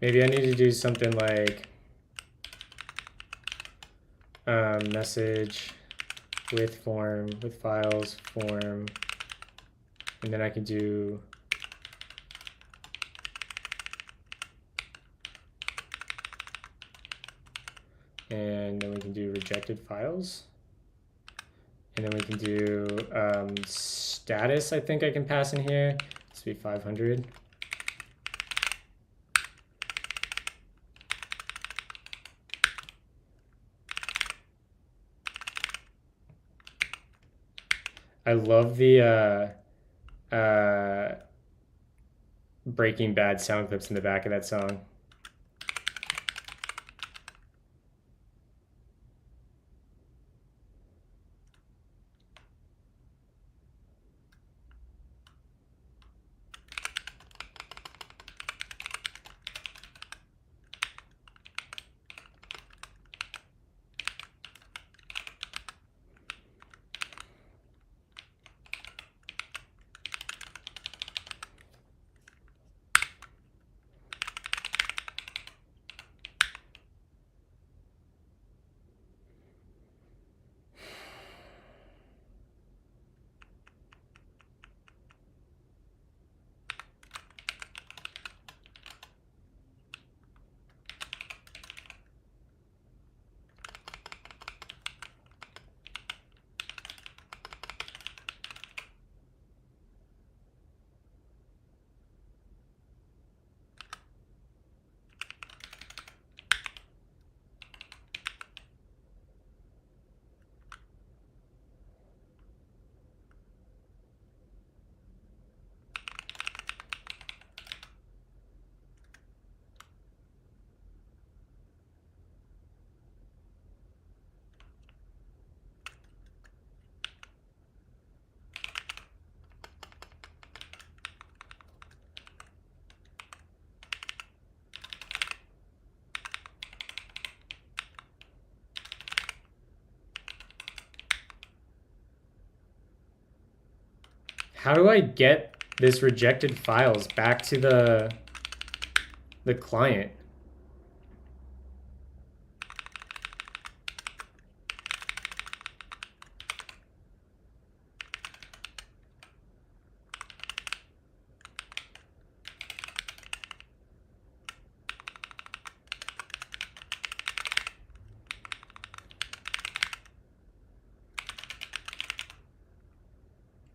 Maybe I need to do something like message with form, with files, form, and then I can do and then we can do rejected files. And then we can do status, I think I can pass in here. This will be 500. I love the Breaking Bad sound clips in the back of that song. How do I get this rejected files back to the client?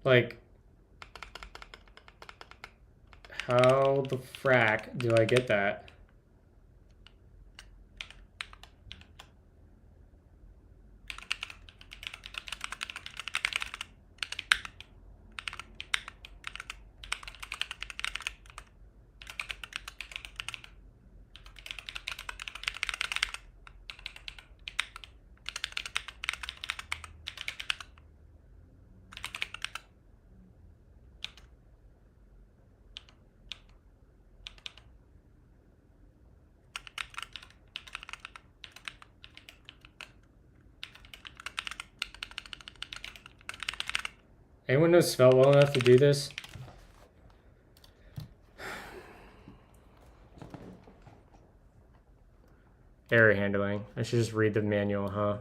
Like, how the frack do I get that? Anyone know Svelte well enough to do this? Error handling. I should just read the manual, huh?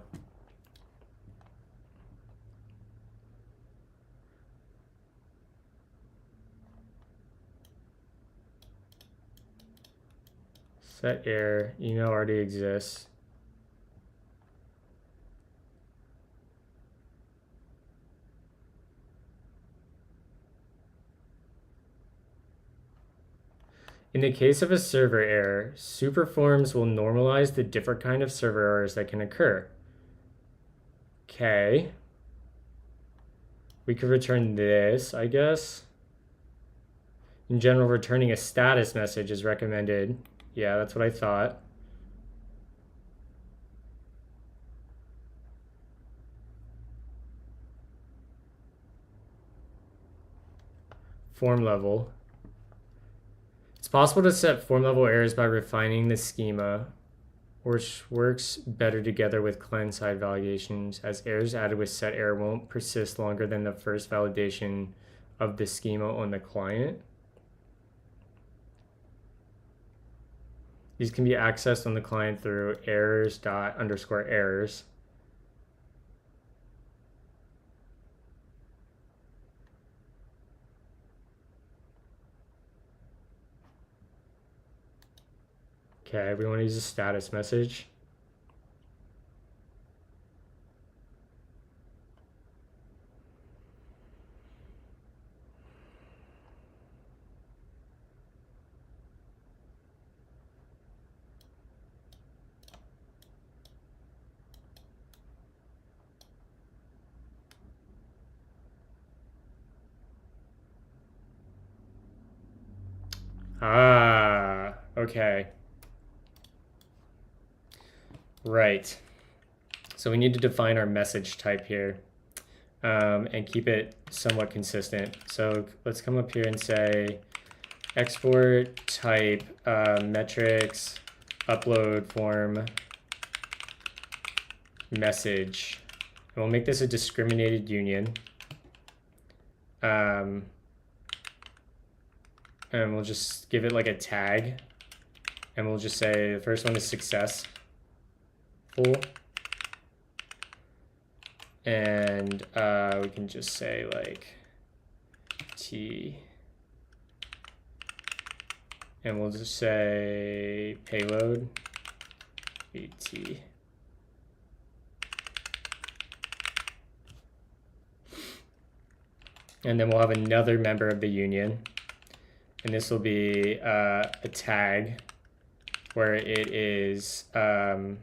Set error. Email already exists. In the case of a server error, superforms will normalize the different kind of server errors that can occur. Okay. We could return this, I guess. In general, returning a status message is recommended. Yeah, that's what I thought. Form level. It's possible to set form level errors by refining the schema, which works better together with client-side validations, as errors added with set error won't persist longer than the first validation of the schema on the client. These can be accessed on the client through errors._errors. Okay, we want to use a status message. Ah, okay. Right. So we need to define our message type here and keep it somewhat consistent. So let's come up here and say export type metrics upload form message. And we'll make this a discriminated union. And we'll just give it like a tag. And we'll just say the first one is successful. And we can just say like T. And we'll just say payload BT. And then we'll have another member of the union. And this will be a tag where it is so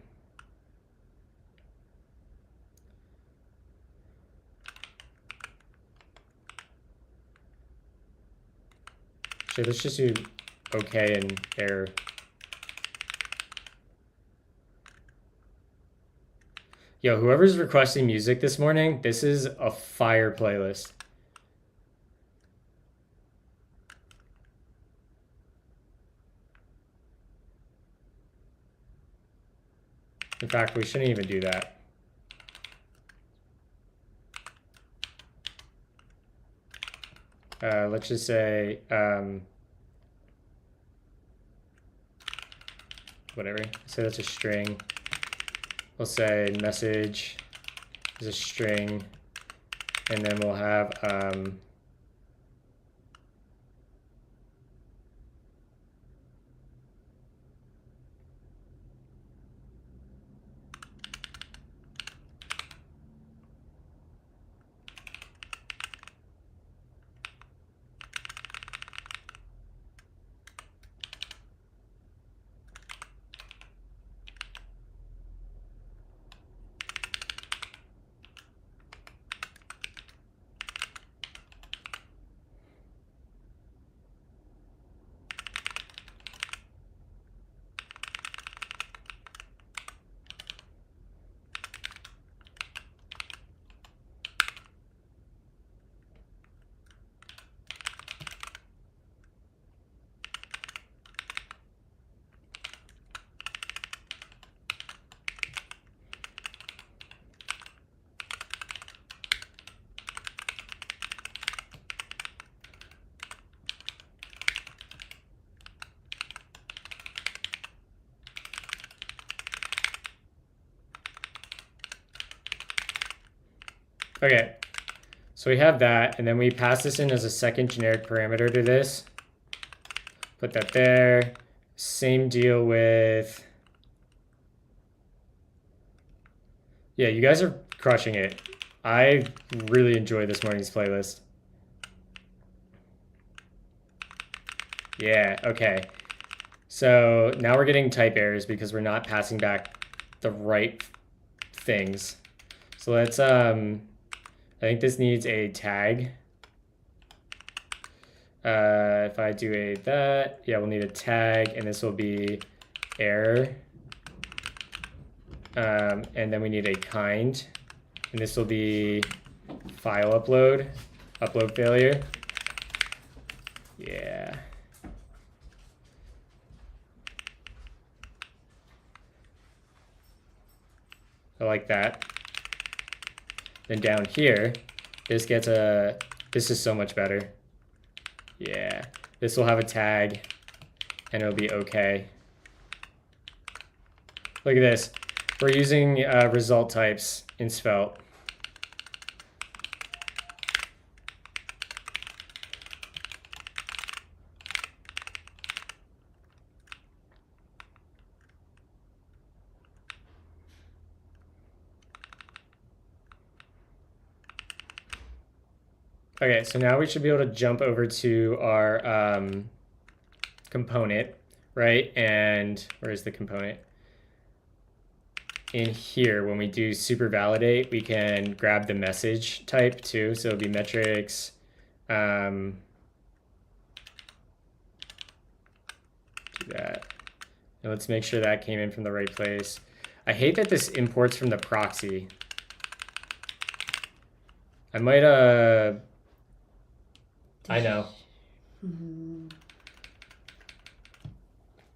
let's just do okay and error. Yo, whoever's requesting music this morning, this is a fire playlist. In fact, we shouldn't even do that. Let's just say, whatever, say that's a string. We'll say message is a string, and then we'll have, okay, so we have that, and then we pass this in as a second generic parameter to this. Put that there. Same deal with... Yeah, you guys are crushing it. I really enjoyed this morning's playlist. Yeah, okay. So now we're getting type errors because we're not passing back the right things. So let's, I think this needs a tag. If I do a that, yeah, we'll need a tag, and this will be error. And then we need a kind, and this will be file upload failure. Yeah. I like that. Then down here, this gets a, this is so much better. Yeah, this will have a tag, and it'll be okay. Look at this. We're using result types in Svelte. Okay, so now we should be able to jump over to our component, right? And where's the component? In here, when we do super validate, we can grab the message type too. So it'll be metrics. Do that. And let's make sure that came in from the right place. I hate that this imports from the proxy. I might, I know.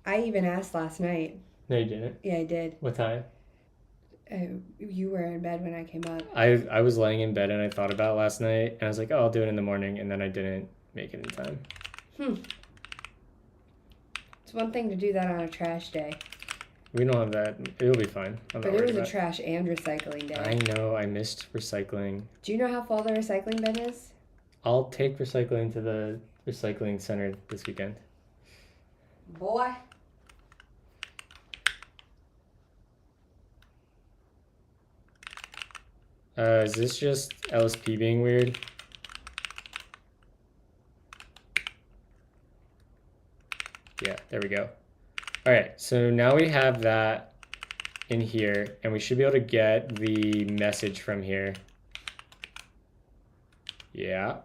I even asked last night. No, you didn't. Yeah, I did. What time? You were in bed when I came up. I was laying in bed and I thought about it last night and I was like, oh, I'll do it in the morning, and then I didn't make it in time. It's one thing to do that on a trash day. We don't have that. It'll be fine. But it was a trash and recycling day. I know. I missed recycling. Do you know how full the recycling bin is? I'll take recycling to the recycling center this weekend. Boy. Is this just LSP being weird? Yeah, there we go. All right, so now we have that in here, and we should be able to get the message from here. Yeah.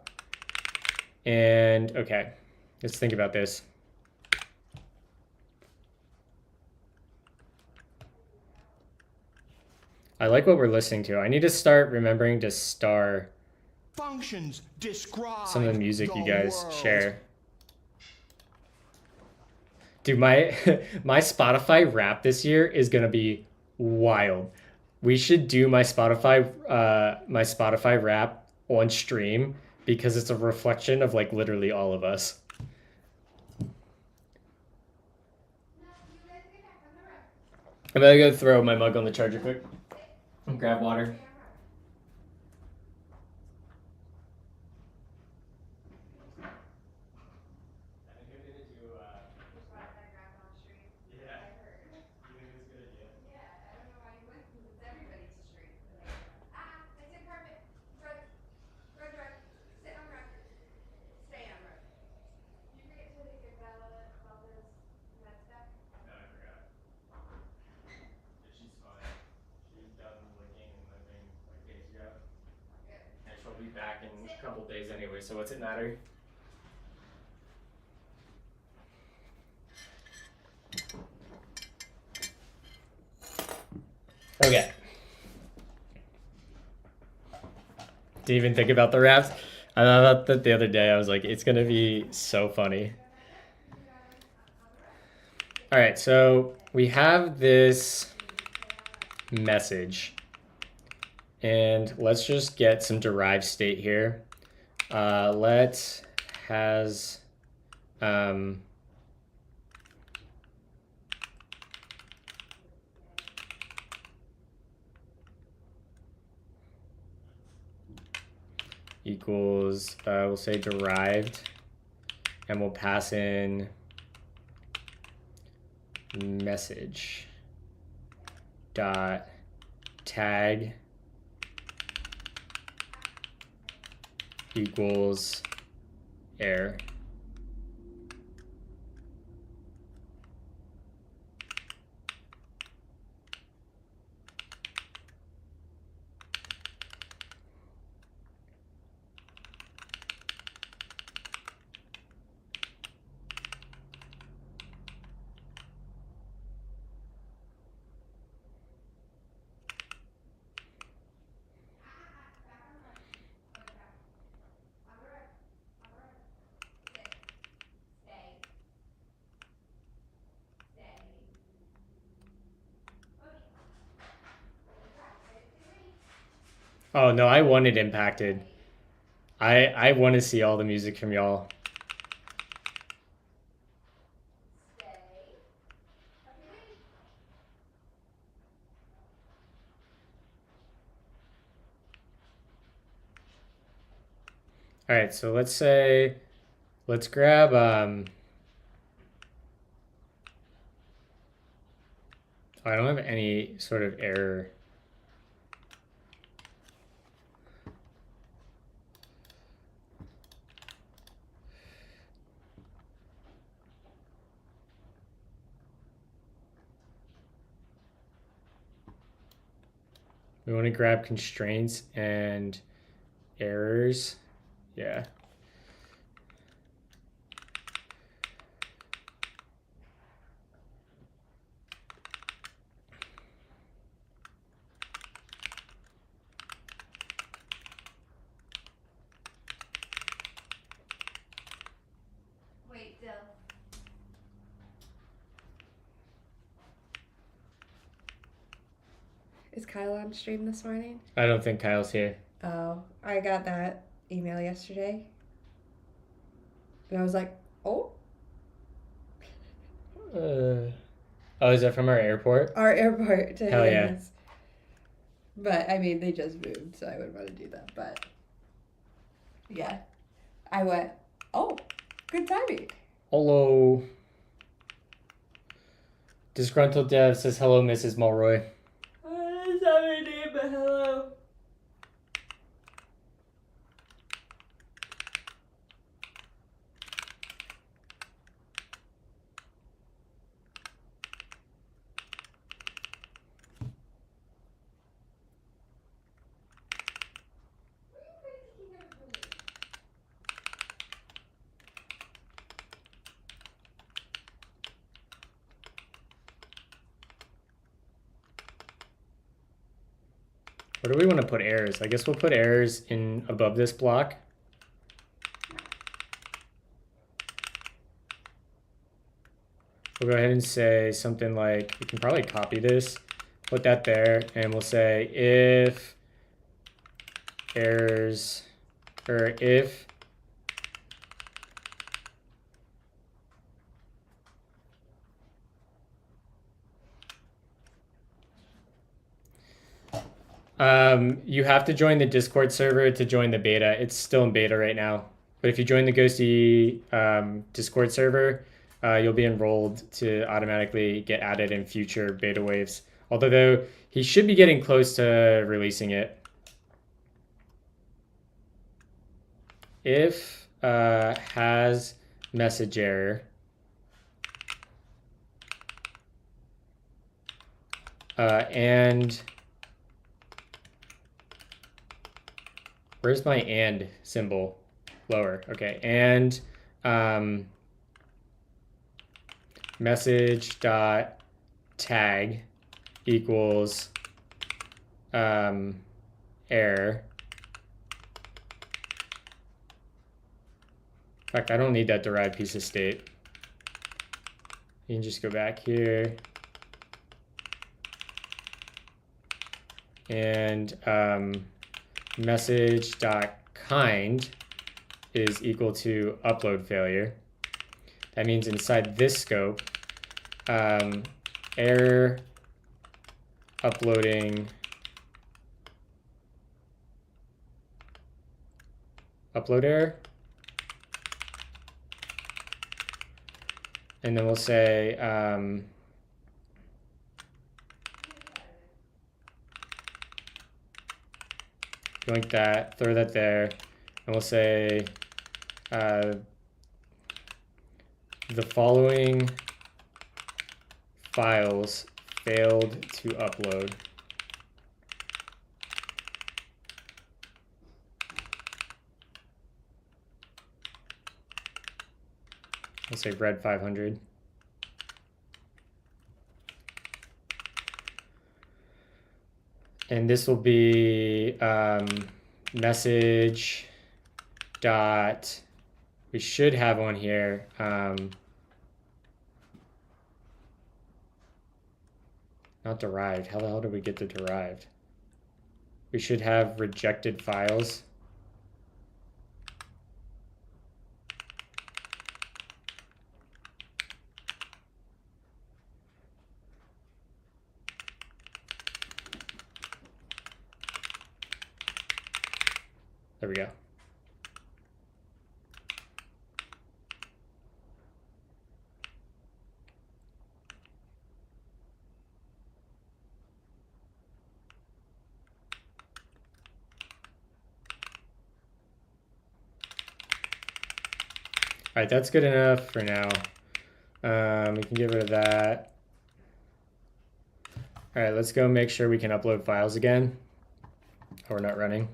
And, okay, let's think about this. I like what we're listening to. I need to start remembering to star functions describe some of the music you guys world. share. Dude, my my Spotify rap this year is gonna be wild. We should do my Spotify rap on stream because it's a reflection of like literally all of us. I'm gonna go throw my mug on the charger quick and grab water. Be back in a couple days anyway, so what's it matter? Okay. Didn't even think about the raps. I thought about that the other day. I was like, it's gonna be so funny. All right, so we have this message. And let's just get some derived state here. Let has equals, we'll say derived, and we'll pass in message dot tag equals error. Oh no, I want it impacted. I want to see all the music from y'all. All right, so let's grab I don't have any sort of error. We want to grab constraints and errors. Yeah. Wait, Dill. Is Kyle on stream this morning? I don't think Kyle's here. Oh, I got that email yesterday. And I was like, oh, Oh, is that from our airport? our airport to Hell yeah. his. But I mean, they just moved, so I wouldn't want to do that. But yeah, I went, oh, good timing. Hello. Disgruntled Dev says hello, Mrs. Mulroy. That's not my name, but hello. Where do we want to put errors? I guess we'll put errors in above this block. We'll go ahead and say something like, we can probably copy this, put that there, and we'll say if errors, or if you have to join the Discord server to join the beta. It's still in beta right now. But if you join the Ghosty Discord server, you'll be enrolled to automatically get added in future beta waves. Although though, he should be getting close to releasing it. If has message error, and where's my and symbol? Lower. Okay. And message dot tag equals error. In fact, I don't need that derived piece of state. You can just go back here. And message.kind is equal to upload failure. That means inside this scope, error uploading upload error. And then we'll say link that, throw that there, and we'll say the following files failed to upload. We'll say red 500. And this will be message dot, we should have one here. Not derived. How the hell did we get to derived? We should have rejected files. There we go. right, that's good enough for now. We can get rid of that. All right, let's go make sure we can upload files again. Oh, we're not running.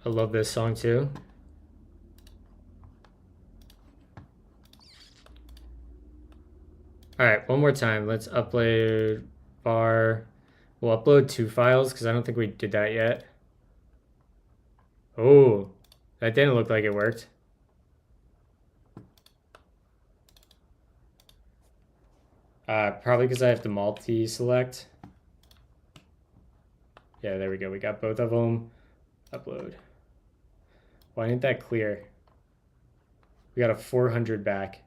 I love this song too. All right, one more time. Let's upload var. We'll upload 2 files because I don't think we did that yet. Oh, that didn't look like it worked. Probably because I have to multi-select. Yeah, there we go. We got both of them. Upload. Why didn't that clear? We got a 400 back.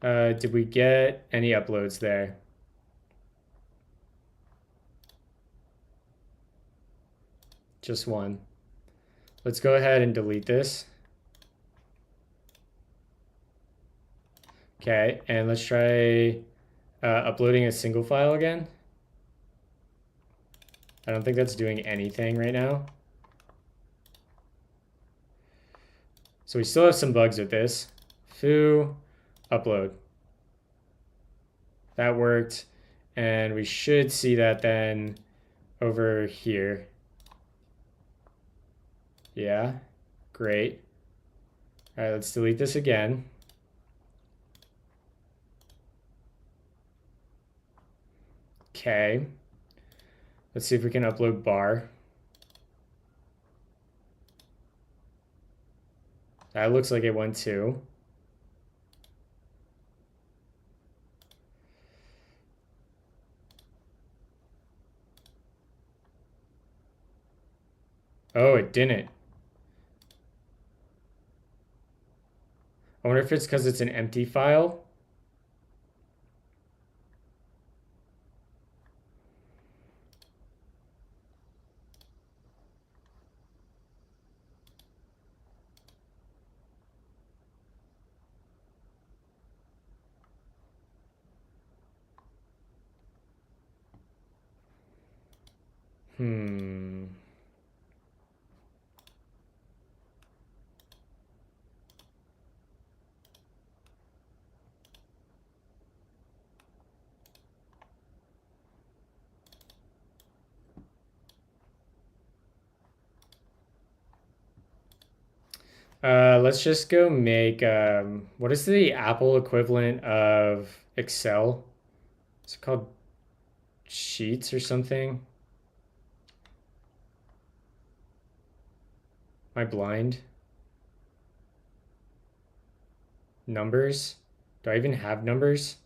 Did we get any uploads there? Just one. Let's go ahead and delete this. Okay, and let's try uploading a single file again. I don't think that's doing anything right now. So we still have some bugs with this. Foo, upload. That worked. And we should see that then over here. Yeah, great. All right, let's delete this again. Okay. Let's see if we can upload bar. That looks like it went too. Oh, it didn't. I wonder if it's because it's an empty file. Hmm. Let's just go make, what is the Apple equivalent of Excel? It's called Sheets or something. Am I blind? Numbers? Do I even have numbers?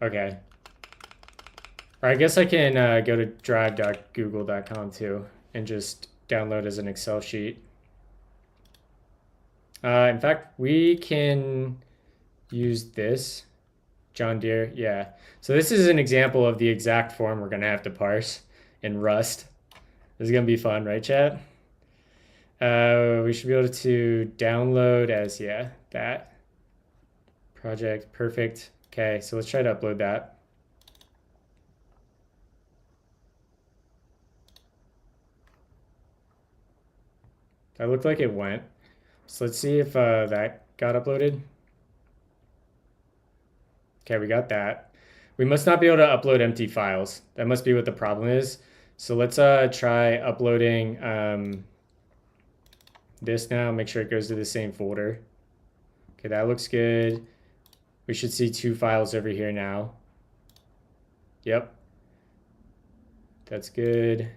Okay. Or I guess I can go to drive.google.com too and just download as an Excel sheet. In fact, we can use this. John Deere, yeah. So this is an example of the exact form we're gonna have to parse in Rust. This is gonna be fun, right, chat? We should be able to download as, yeah, that. Project, perfect. Okay, so let's try to upload that. That looked like it went. So let's see if that got uploaded. Okay, we got that. We must not be able to upload empty files. That must be what the problem is. So let's try uploading this now. Make sure it goes to the same folder. Okay, that looks good. We should see 2 files over here now. Yep. That's good.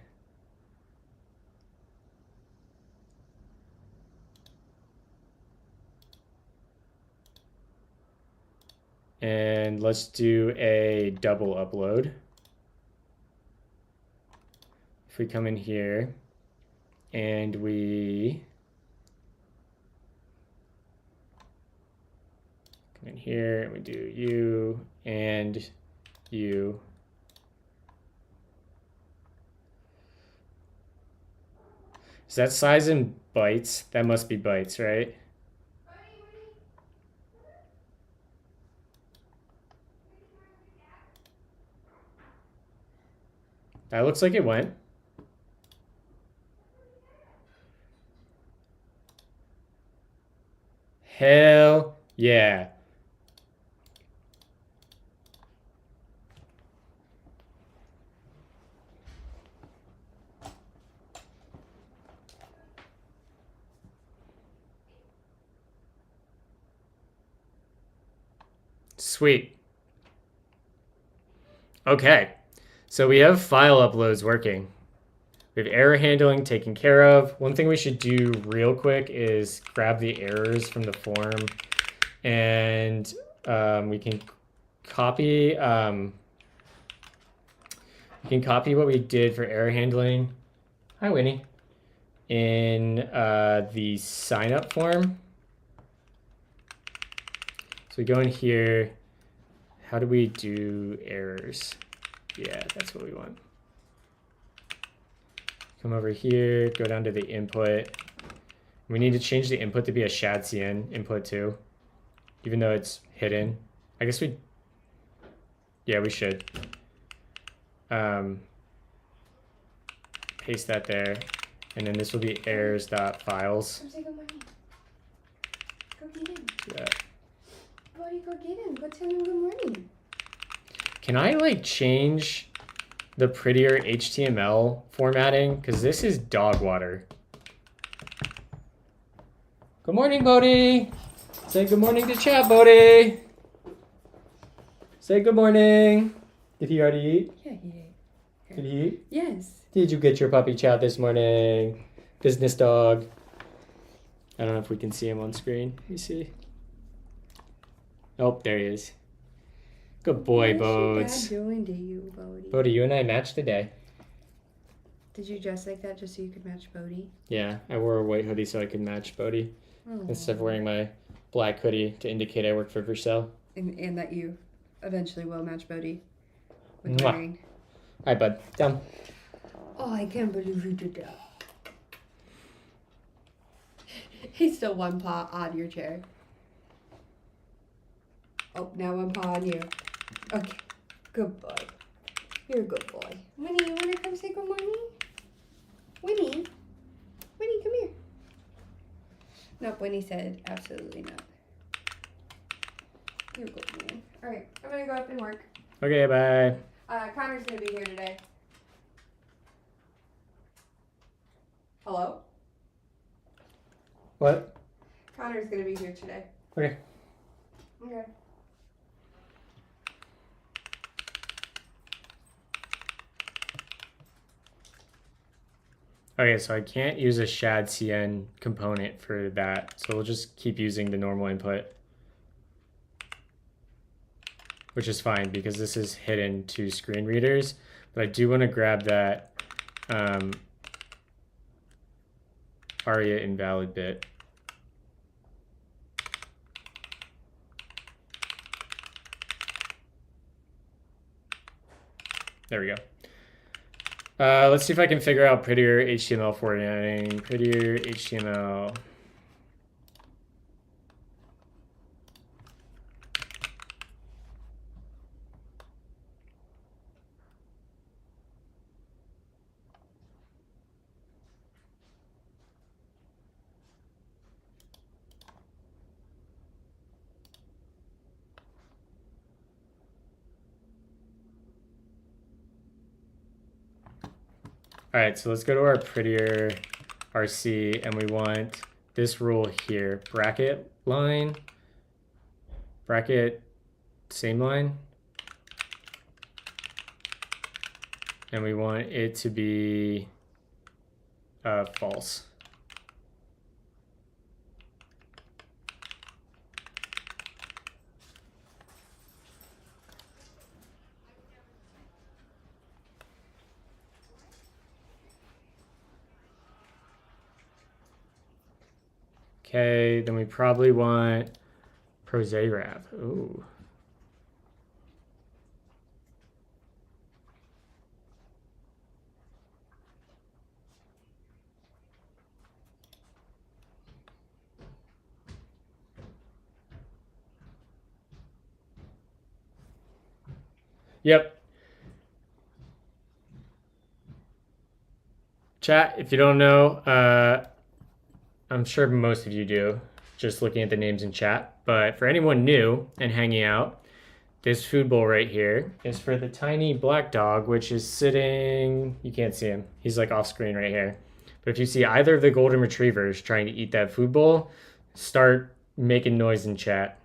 And let's do a double upload. If we come in here and we come in here and we do you and you. Is that size in bytes? That must be bytes, right? That looks like it went. Hell yeah. Sweet. Okay. So we have file uploads working. We have error handling taken care of. One thing we should do real quick is grab the errors from the form, and we can copy what we did for error handling. Hi, Winnie. In the sign up form. So we go in here. How do we do errors? Yeah, that's what we want. Come over here, go down to the input. We need to change the input to be a shadcn input too, even though it's hidden. I guess we should. Paste that there, and then this will be errors.files. Come say good morning. Go get him. Yeah. Buddy, go get him. Go tell him good morning. Can I like change the prettier HTML formatting? Because this is dog water. Good morning, Bodhi. Say good morning to chat, Bodhi. Say good morning. Did he already eat? Yeah, he ate. Did he eat? Yes. Did you get your puppy chat this morning? Business dog. I don't know if we can see him on screen. Let me see. Oh, there he is. Good boy, Bodes. What's your dad doing to you, Bodhi? Bodhi, you and I matched today. Did you dress like that just so you could match Bodhi? Yeah, I wore a white hoodie so I could match Bodhi. Instead of wearing my black hoodie to indicate I work for Vercel. And that you eventually will match Bodhi with Mwah. wearing. Hi, bud. Down. Oh, I can't believe you did that. He's still one paw on your chair. Oh, now one paw on you. Okay. Good boy. You're a good boy. Winnie, you want to come say good morning? Winnie? Winnie, come here. Nope, Winnie said absolutely not. You're a good man. Alright, I'm going to go up and work. Okay, bye. Connor's going to be here today. Hello? What? Connor's going to be here today. Okay. Okay. Okay, so I can't use a shadcn component for that, so we'll just keep using the normal input. which is fine because this is hidden to screen readers. But I do want to grab that ARIA invalid bit. There we go. Let's see if I can figure out prettier HTML formatting. Prettier HTML. All right, so let's go to our prettier RC, and we want this rule here, bracket line, bracket same line, and we want it to be false. Okay, then we probably want Proserab. Ooh. Yep. Chat, if you don't know, I'm sure most of you do, just looking at the names in chat. But for anyone new and hanging out, this food bowl right here is for the tiny black dog, which is sitting, you can't see him. He's like off screen right here. But if you see either of the golden retrievers trying to eat that food bowl, start making noise in chat.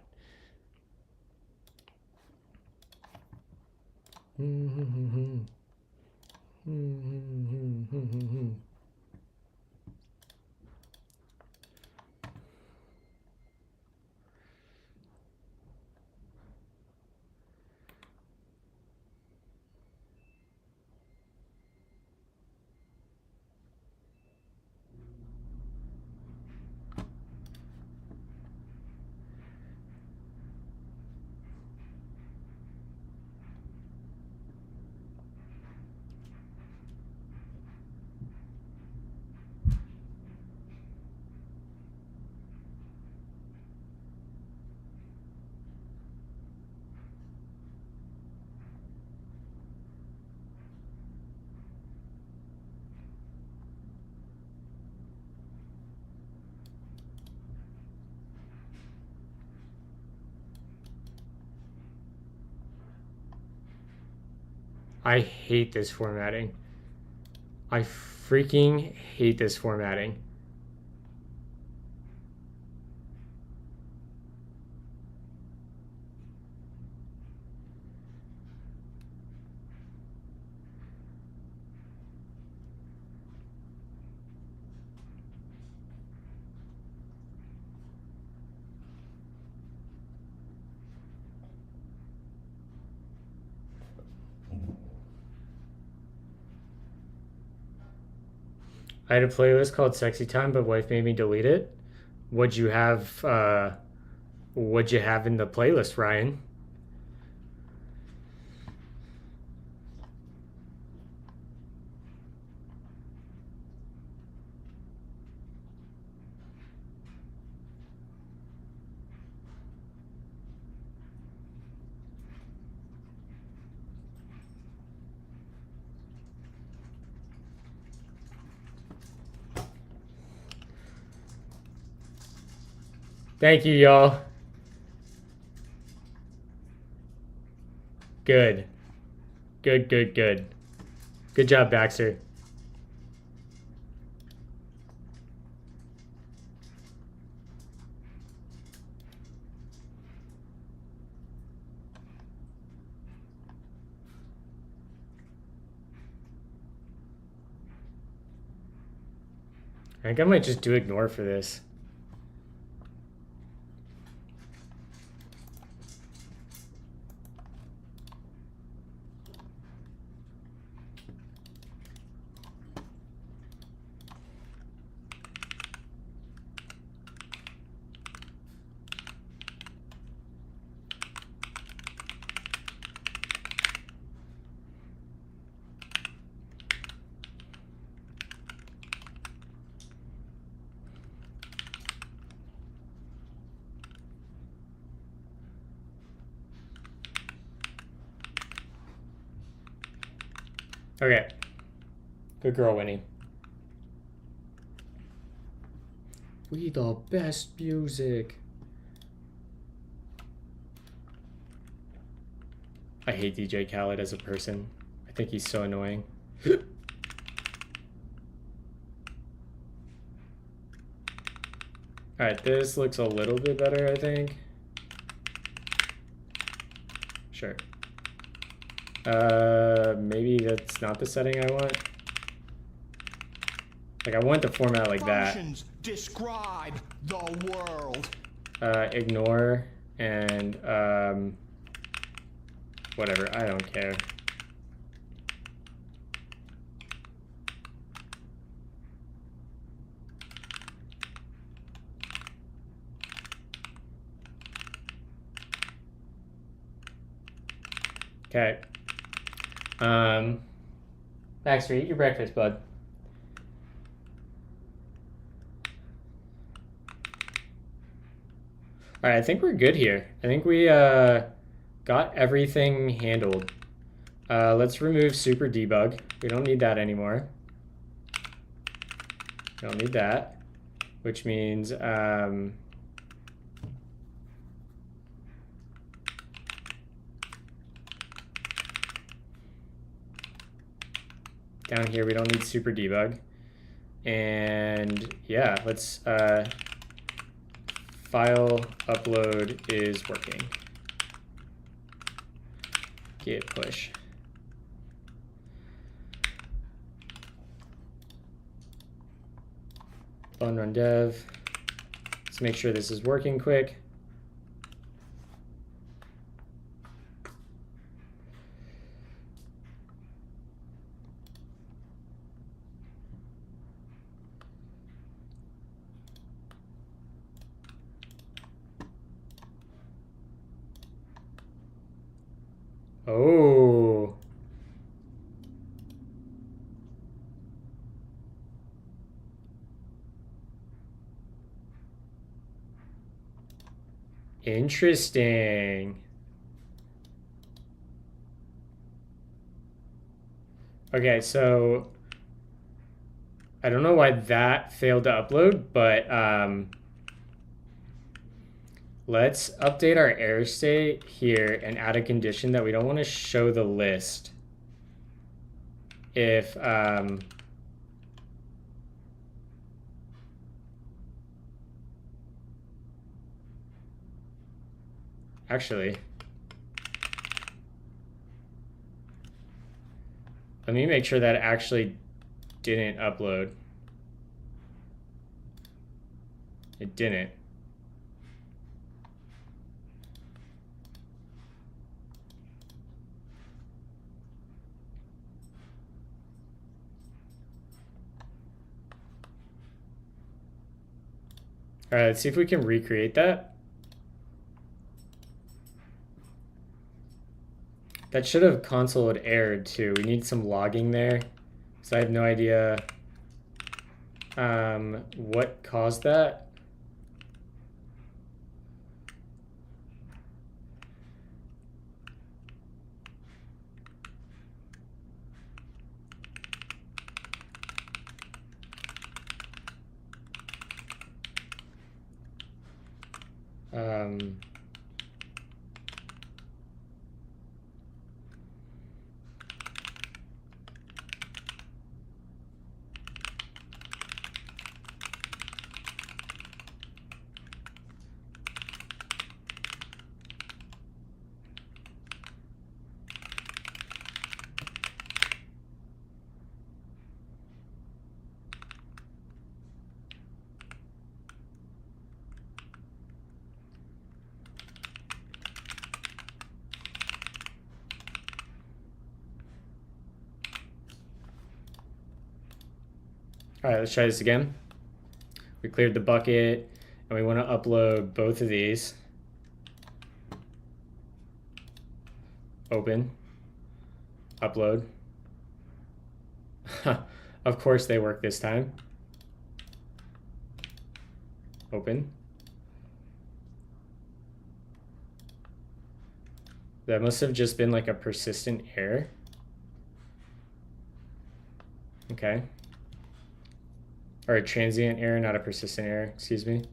I hate this formatting. I freaking hate this formatting. I had a playlist called Sexy Time, but wife made me delete it. What'd you have in the playlist, Ryan? Thank you, y'all. Good. Good, good, good. Good job, Baxter. I think I might just do ignore for this. Okay. Good girl, Winnie. We the best music. I hate DJ Khaled as a person. I think he's so annoying. Alright, this looks a little bit better, I think. Sure. Maybe that's not the setting I want. Like, I want the format like that. Functions describe the world. Ignore and, whatever, I don't care. Okay. Baxter, eat your breakfast, bud. All right, I think we're good here. I think we got everything handled. Let's remove super debug. We don't need that anymore. We don't need that, which means down here we don't need super debug. And yeah, let's file upload is working. Git push. Run dev. Let's make sure this is working quick. Oh. Interesting. Okay, so I don't know why that failed to upload, but let's update our error state here and add a condition that we don't want to show the list if actually, let me make sure that actually didn't upload. It didn't. All right, let's see if we can recreate that. That should have console had errored too. We need some logging there. So I have no idea what caused that. All right, let's try this again. We cleared the bucket and we want to upload both of these. Open. Upload. Of course they work this time. Open. That must have just been like a persistent error. Okay. Or a transient error, not a persistent error, excuse me.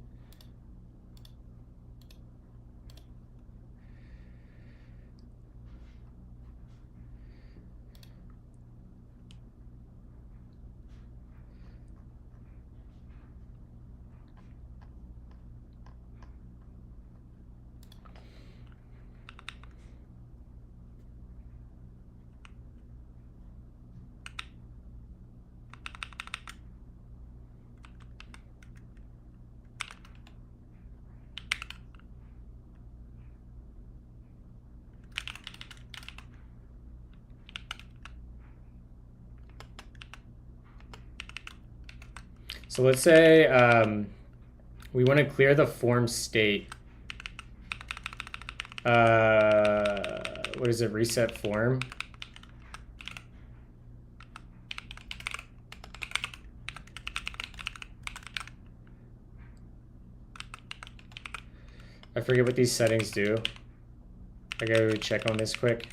So let's say we want to clear the form state. What is it? Reset form. I forget what these settings do. I gotta check on this quick.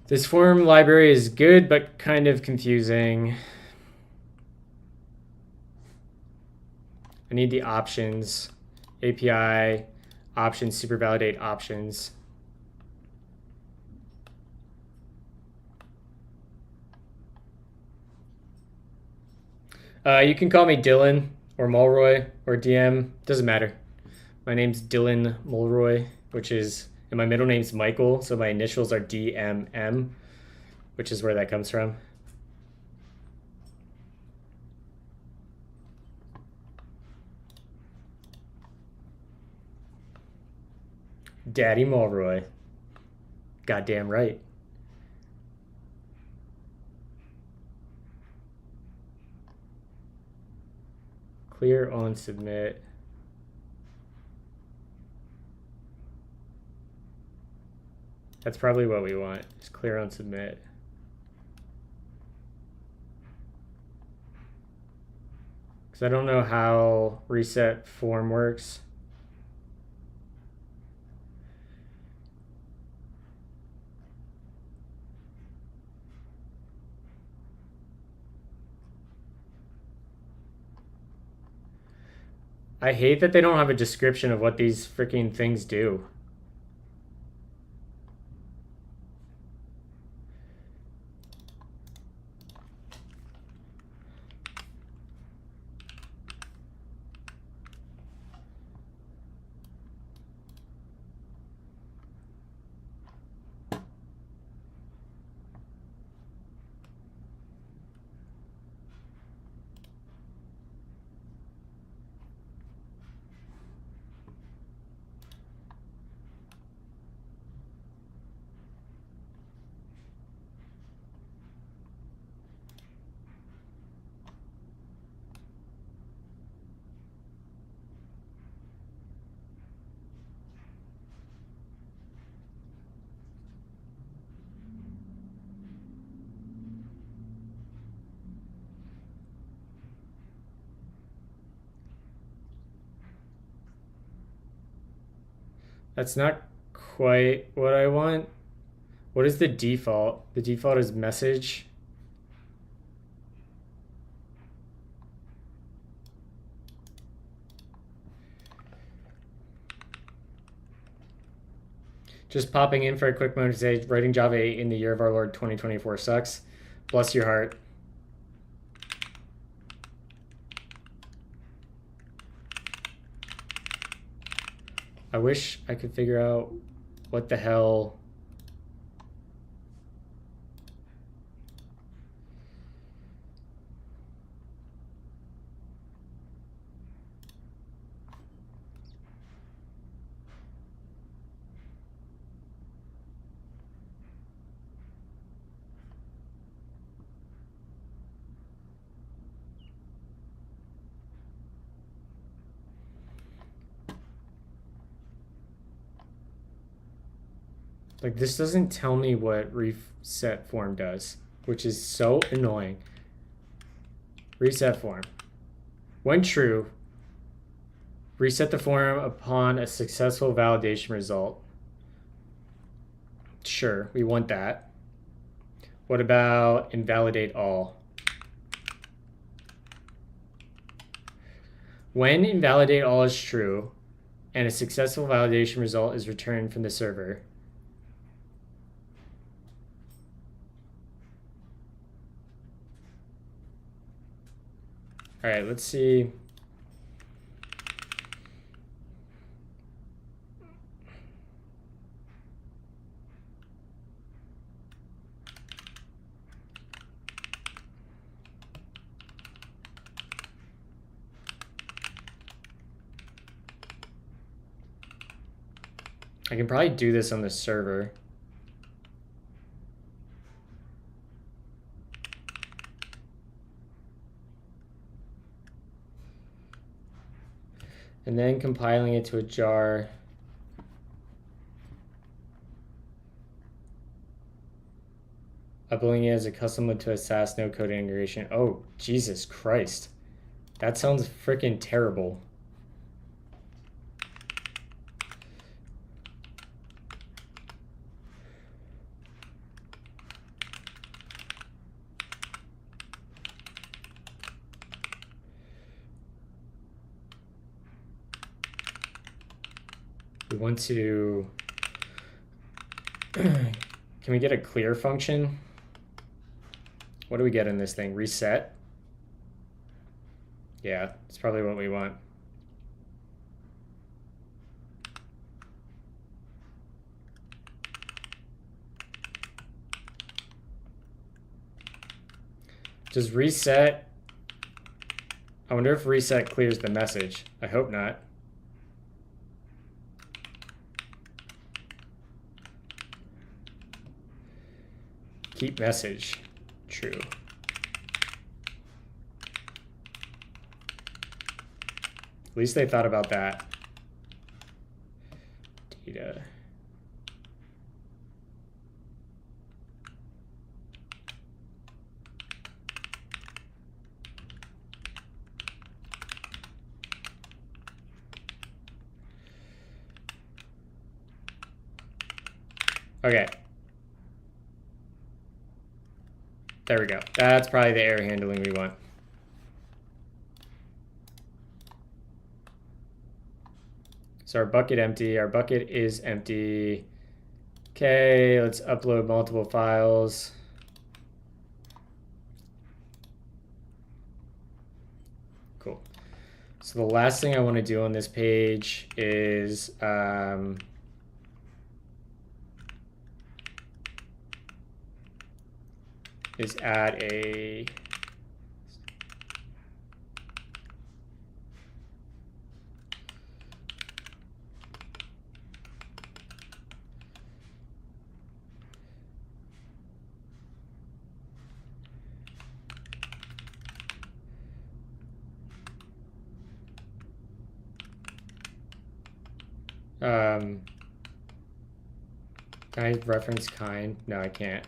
This form library is good, but kind of confusing. I need the options. API, options, super validate options. You can call me Dylan or Mulroy or DM. Doesn't matter. My name's Dylan Mulroy, which is, and my middle name's Michael, so my initials are DMM, which is where that comes from. Daddy Mulroy. Goddamn right. Clear on submit. That's probably what we want. Just clear on submit. Because I don't know how reset form works. I hate that they don't have a description of what these freaking things do. That's not quite what I want. What is the default? The default is message. Just popping in for a quick moment to say, writing Java 8 in the year of our Lord 2024 sucks. Bless your heart. I wish I could figure out what the hell. Like, this doesn't tell me what reset form does, which is so annoying. Reset form. When true, reset the form upon a successful validation result. Sure, we want that. What about invalidate all? When invalidate all is true and a successful validation result is returned from the server, all right, let's see. I can probably do this on the server. And then compiling it to a jar. Uploading it as a custom lib to a SaaS no-code integration. Oh, Jesus Christ. That sounds freaking terrible. We want to, can we get a clear function? What do we get in this thing? Reset? Yeah, it's probably what we want. Does reset, I wonder if reset clears the message. I hope not. Keep message true. At least they thought about that. Data. Okay. There we go. That's probably the error handling we want. So our bucket empty. Our bucket is empty. Okay, let's upload multiple files. Cool. So the last thing I want to do on this page is add a can I reference kind? No, I can't.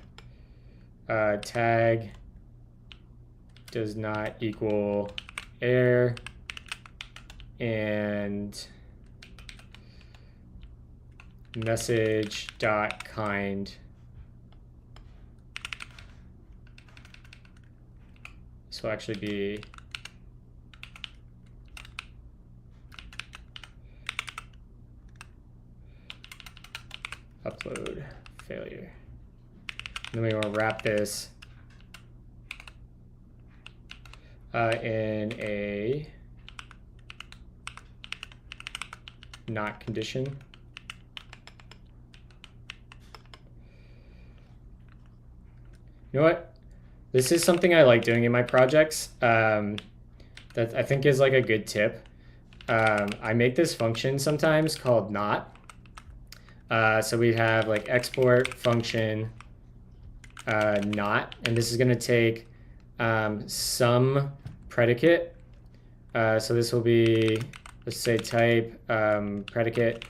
Tag does not equal error, and message dot kind. This will actually be upload failure. And then we want to wrap this in a not condition. You know what? This is something I like doing in my projects that I think is like a good tip. I make this function sometimes called not. So we have like export function not, and this is going to take some predicate. So this will be, let's say type predicate,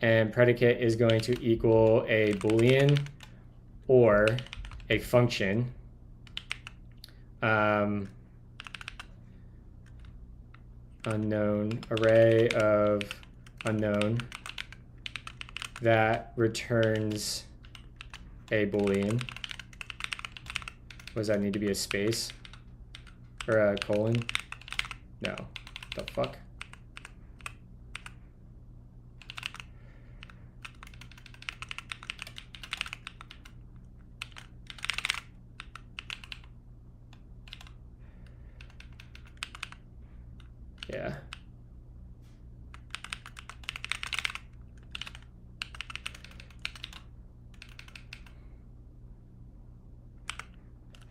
and predicate is going to equal a Boolean or a function. Unknown, array of unknown that returns a Boolean. Does that need to be a space? Or a colon? No. The fuck? Yeah.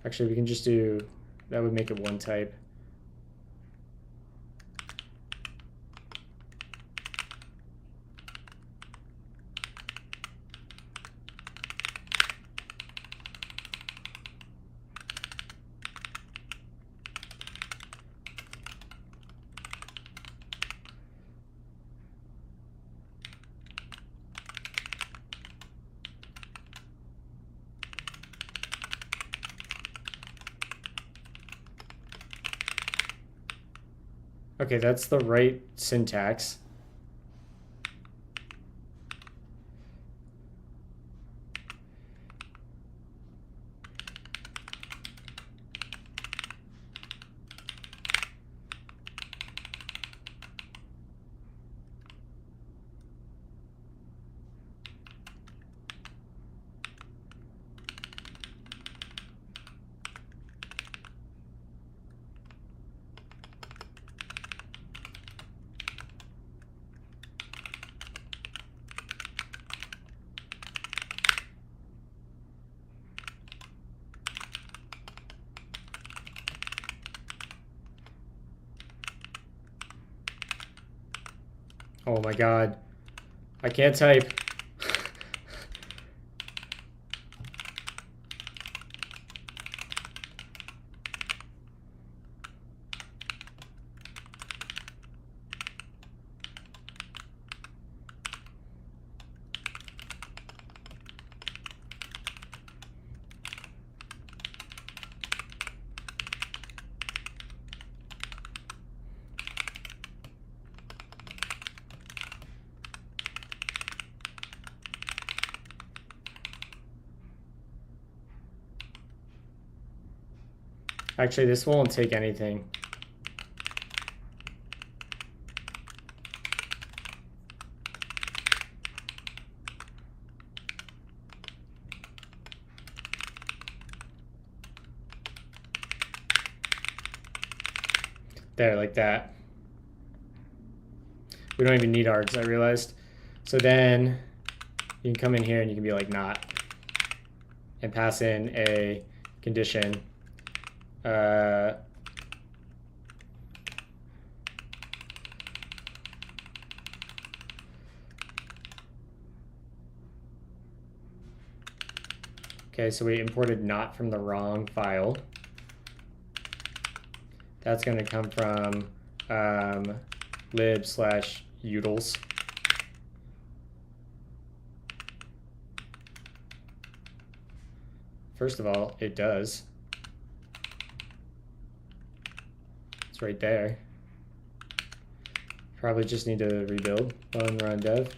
Actually, we can just do, that would make it one type. Okay, that's the right syntax. Oh my god. I can't type. Actually, this won't take anything. There, like that. We don't even need args, I realized. So then you can come in here and you can be like not and pass in a condition. Okay, so we imported not from the wrong file. That's going to come from lib/utils. First of all, it does. It's right there. Probably just need to rebuild while I'm run dev.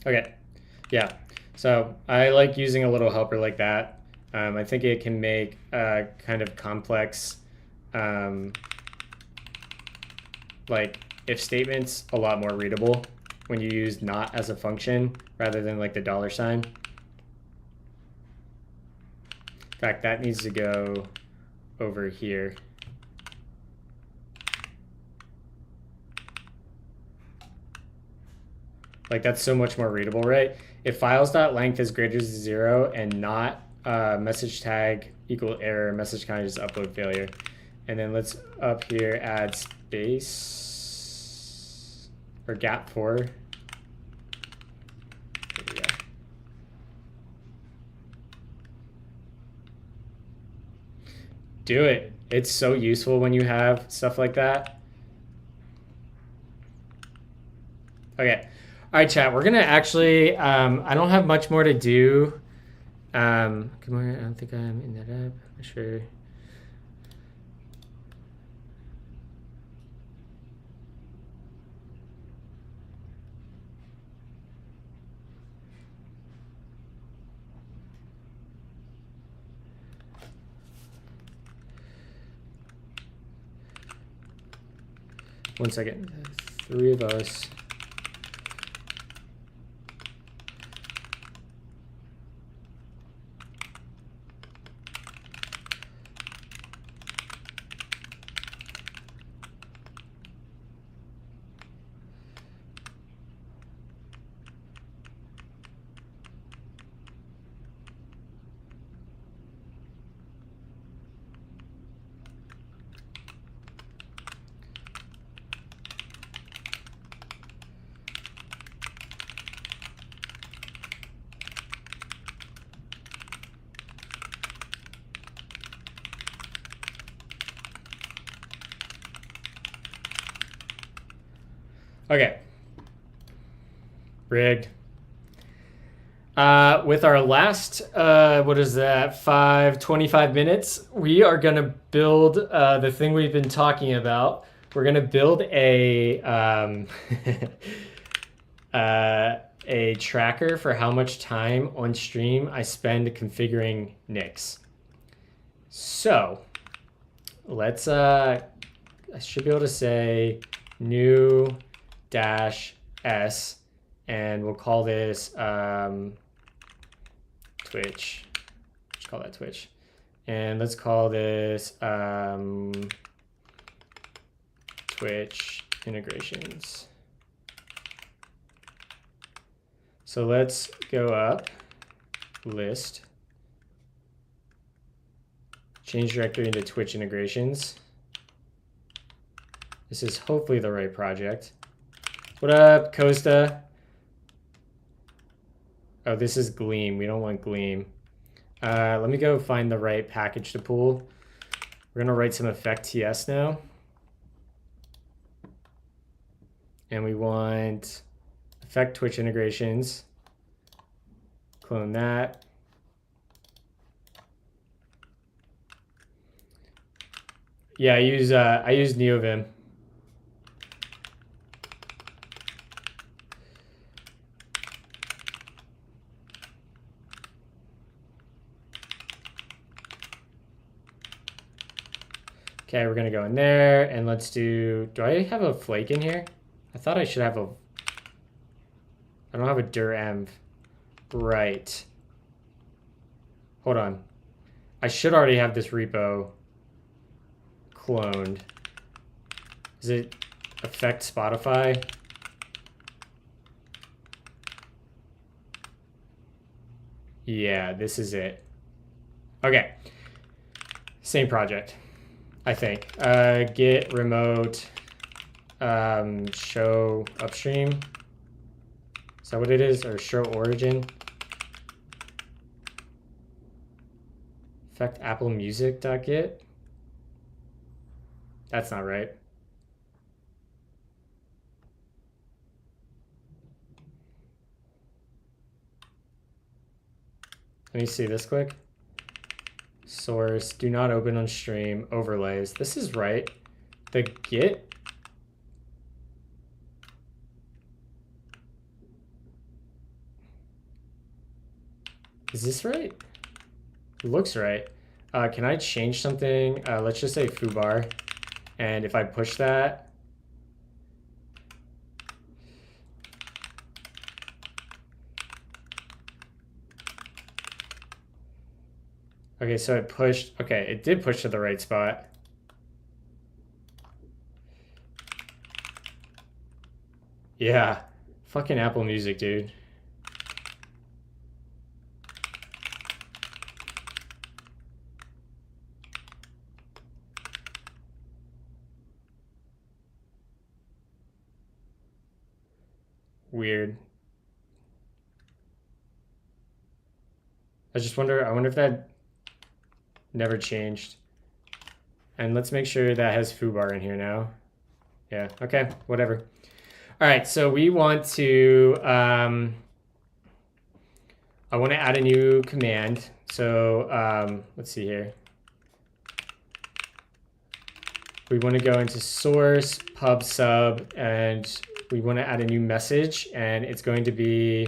Okay, yeah. So I like using a little helper like that. I think it can make kind of complex, like if statements a lot more readable when you use not as a function rather than like the $sign. In fact, that needs to go over here. Like that's so much more readable, right? If files.length is greater than 0 and not message tag equal error, message kind of just upload failure. And then let's up here add space or gap 4. There we go. Do it. It's so useful when you have stuff like that. Okay. All right, chat. We're going to actually, I don't have much more to do. Good morning. I don't think I'm in that app. I'm not sure. 1 second. 3 of us. Okay. Rigged. With our last, what is that, 25 minutes, we are going to build the thing we've been talking about. We're going to build a, a tracker for how much time on stream I spend configuring NICs. So let's, I should be able to say new dash S, and we'll call this Twitch. Let's call that Twitch. And let's call this Twitch integrations. So let's go up, list, change directory into Twitch integrations. This is hopefully the right project. What up, Costa? Oh, this is Gleam. We don't want Gleam. Let me go find the right package to pull. We're going to write some effect TS now. And we want effect Twitch integrations. Clone that. Yeah, I use NeoVim. Okay, we're gonna go in there and let's do I have a flake in here? I thought I should have a, I don't have a dir env. Right. Hold on. I should already have this repo cloned. Is it affect Spotify? Yeah, this is it. Okay. Same project, I think. Git remote show upstream. Is that what it is? Or show origin? Effect Apple Music.git? That's not right. Let me see this quick. Source, do not open on stream, overlays. This is right. The Git. Is this right? It looks right. Can I change something? Let's just say foobar. And if I push that, okay, so it pushed, okay, it did push to the right spot. Yeah, fucking Apple Music, dude. Weird. I wonder if that never changed. And let's make sure that has foobar in here now. Yeah, okay, whatever. All right, so we want to, I want to add a new command. So let's see here. We want to go into source, pub sub, and we want to add a new message, and it's going to be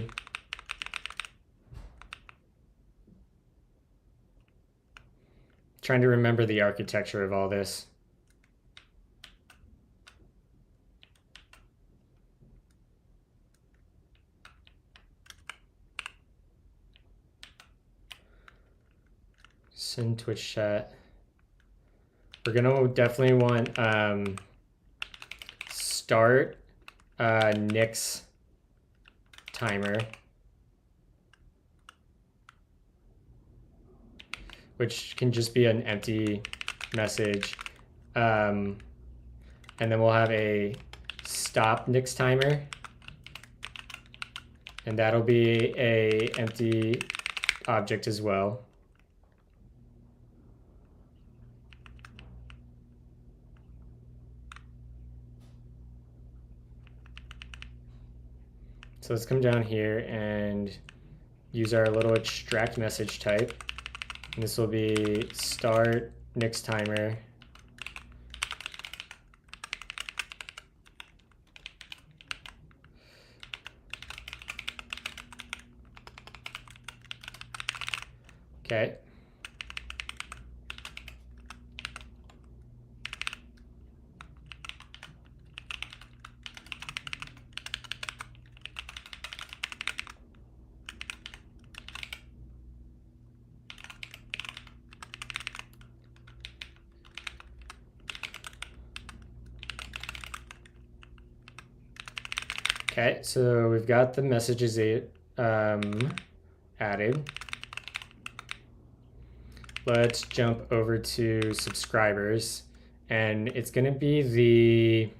trying to remember the architecture of all this. Send Twitch chat. We're gonna definitely want start Nick's timer, which can just be an empty message. And then we'll have a stop Nick's timer, and that'll be a empty object as well. So let's come down here and use our little extract message type. And this will be start Nick's timer. Okay. Okay, so we've got the messages added. Let's jump over to subscribers, and it's going to be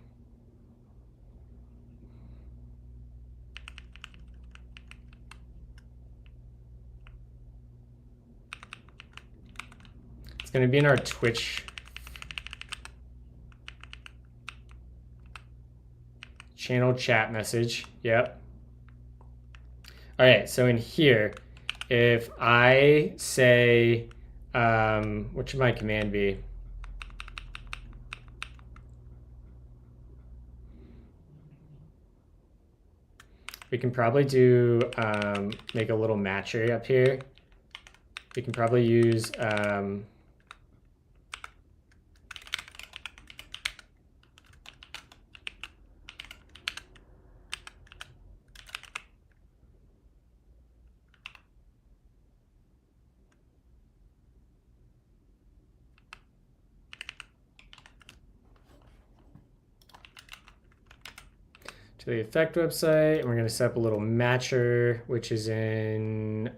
it's going to be in our Twitch channel chat message. Yep. All right, so in here, if I say, what should my command be? We can probably do, make a little matcher up here. We can probably use, to the effect website, and we're going to set up a little matcher, which is in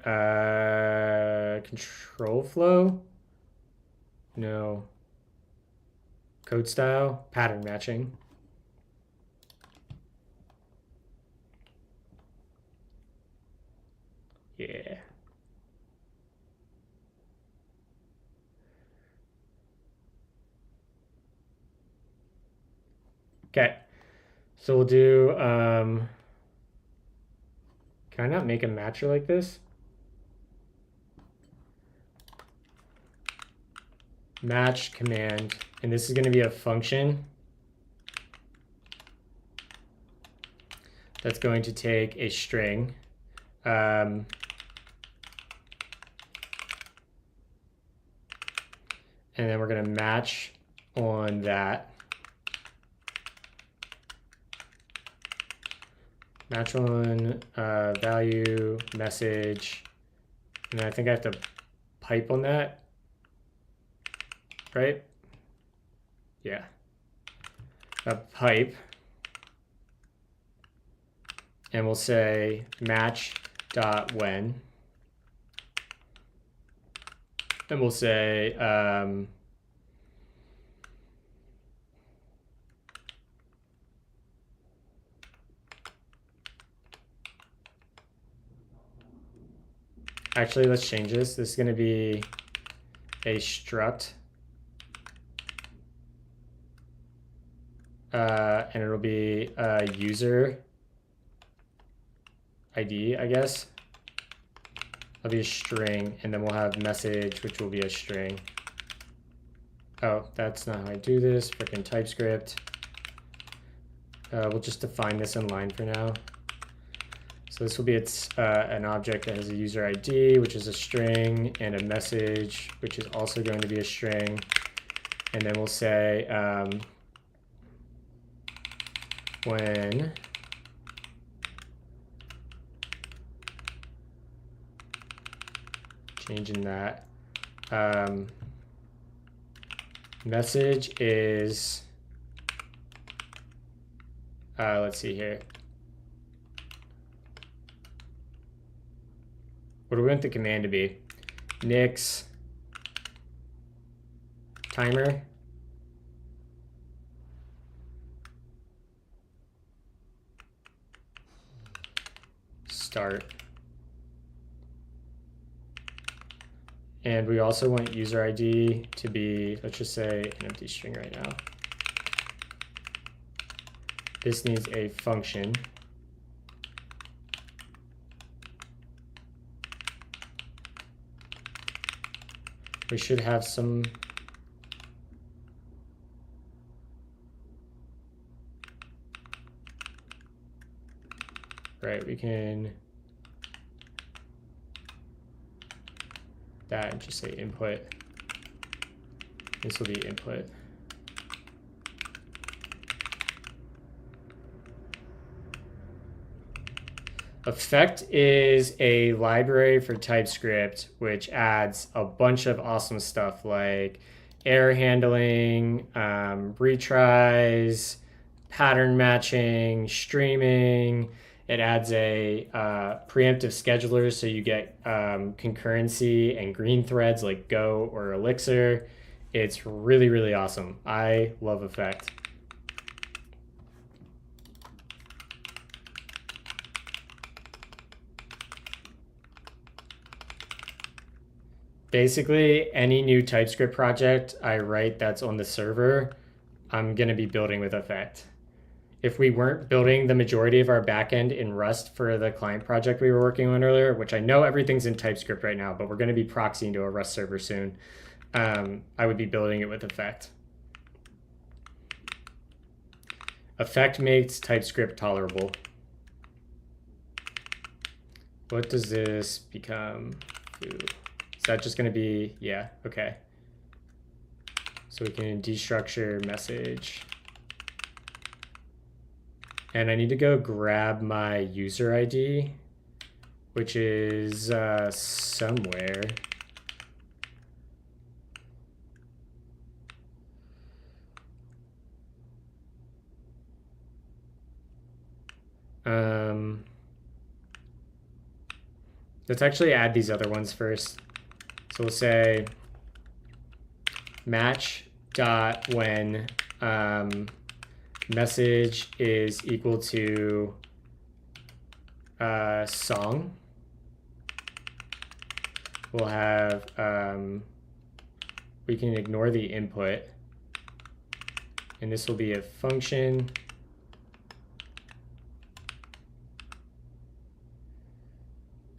control flow. No. Code style, pattern matching. Yeah. Okay. So we'll do, can I not make a matcher like this? Match command, and this is going to be a function that's going to take a string. And then we're going to match on that. Match on value message, and I think I have to pipe on that, right? Yeah, a pipe, and we'll say match dot when, and we'll say actually, let's change this. This is going to be a struct. And it'll be a user ID, I guess. It'll be a string, and then we'll have message, which will be a string. Oh, that's not how I do this. Frickin' TypeScript. We'll just define this in line for now. So this will be an object that has a user ID, which is a string, and a message, which is also going to be a string. And then we'll say when changing that Message is, let's see here. What do we want the command to be? Nix timer. Start. And we also want user ID to be, let's just say, an empty string right now. This needs a function. We should have some right, we can that and just say input. This will be input. Effect is a library for TypeScript which adds a bunch of awesome stuff like error handling, retries, pattern matching, streaming. It adds a preemptive scheduler so you get concurrency and green threads like Go or Elixir. It's really, really awesome. I love Effect. Basically, any new TypeScript project I write that's on the server, I'm going to be building with Effect. If we weren't building the majority of our backend in Rust for the client project we were working on earlier, which I know everything's in TypeScript right now, but we're going to be proxying to a Rust server soon, I would be building it with Effect. Effect makes TypeScript tolerable. What does this become? Is that just going to be, yeah, okay. So we can destructure message. And I need to go grab my user ID, which is somewhere. Let's actually add these other ones first. So we'll say match dot when message is equal to song. We'll have, we can ignore the input, and this will be a function.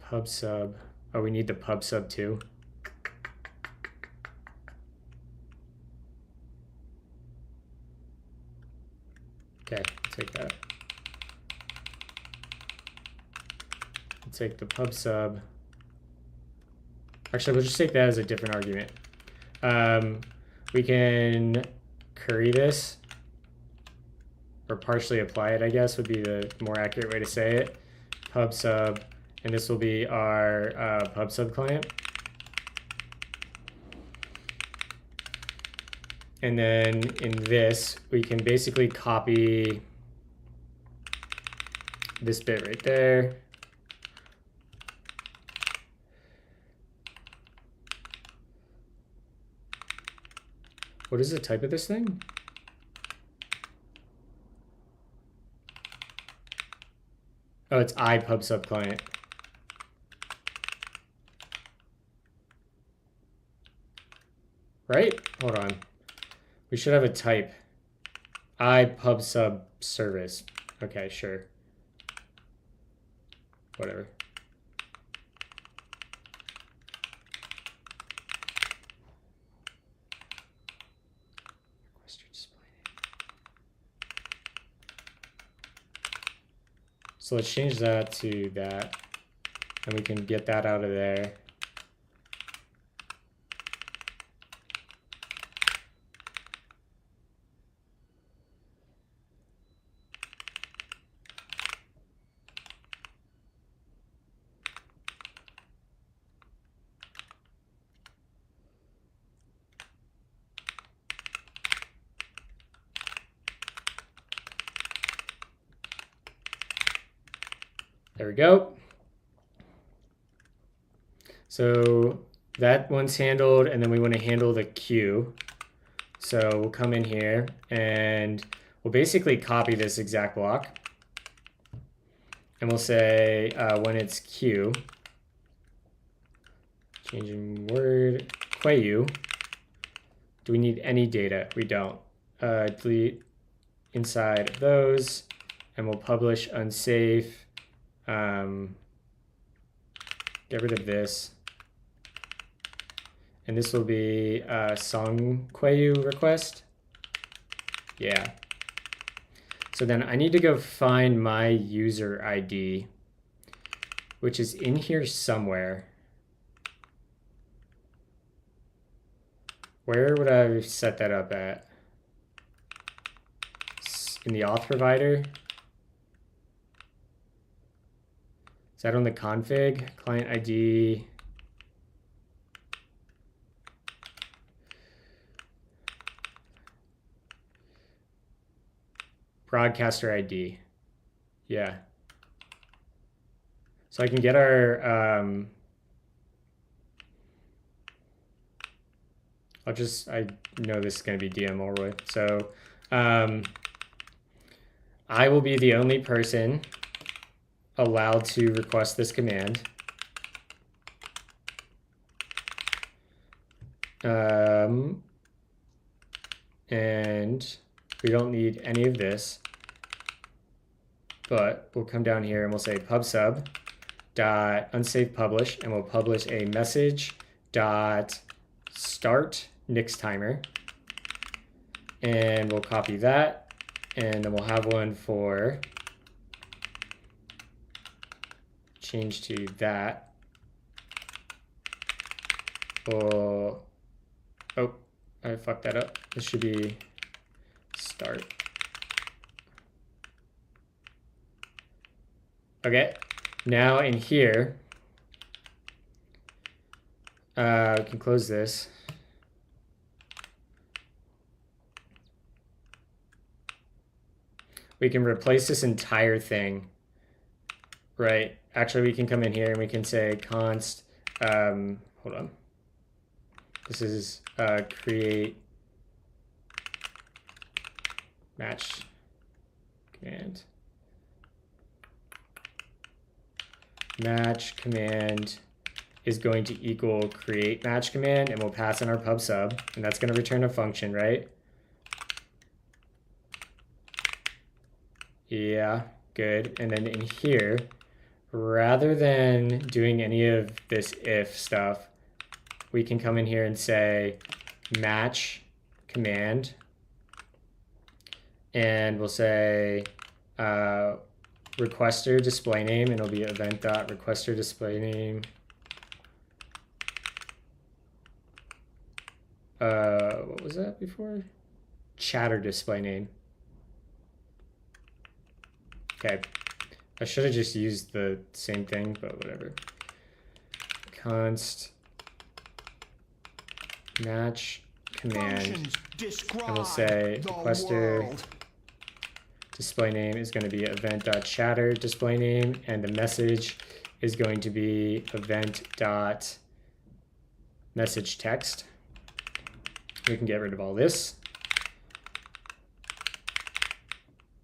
Pub sub. Oh, we need the pub sub too. Okay, take that. We'll take the pub sub. Actually, we'll just take that as a different argument. We can curry this, or partially apply it, I guess, would be the more accurate way to say it. Pub sub, and this will be our pub sub client. And then in this, we can basically copy this bit right there. What is the type of this thing? Oh, it's pub sub client. Right? Hold on. We should have a type. Pub sub service. Okay, sure. Whatever. So let's change that to that, and we can get that out of there. There we go. So that one's handled, and then we want to handle the queue. So we'll come in here and we'll basically copy this exact block. And we'll say when it's queue, changing word, queue. Do we need any data? We don't. Delete inside of those, and we'll publish unsafe. Get rid of this. And this will be a song queue request. Yeah. So then I need to go find my user ID, which is in here somewhere. Where would I set that up at? In the auth provider? Is that on the config? Client ID. Broadcaster ID. Yeah. So I can get our, I know this is going to be DM Orway. So I will be the only person allowed to request this command. And we don't need any of this, but we'll come down here and we'll say pub/sub dot unsafe publish, and we'll publish a message dot start nix timer, and we'll copy that, and then we'll have one for change to that. Oh, I fucked that up. This should be start. Okay, now in here, we can close this. We can replace this entire thing, right? Actually, we can come in here and we can say const, hold on. This is create match command. Match command is going to equal create match command, and we'll pass in our pub/sub, and that's going to return a function, right? Yeah, good. And then in here, rather than doing any of this if stuff, we can come in here and say match command, and we'll say requester display name, and it'll be event.requester display name. What was that before? Chatter display name. Okay, I should have just used the same thing, but whatever. Const match command, and we'll say requester display name is going to be event.chatter display name, and the message is going to be event.message text. We can get rid of all this.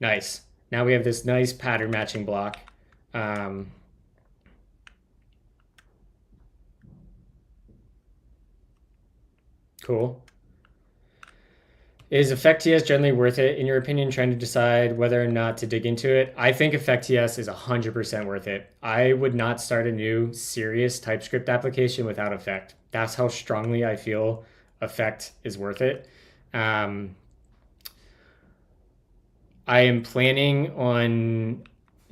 Nice. Now we have this nice pattern matching block. Cool. Is effect_ts generally worth it, in your opinion, trying to decide whether or not to dig into it? I think effect_ts is 100% worth it. I would not start a new serious TypeScript application without effect. That's how strongly I feel effect is worth it. I am planning on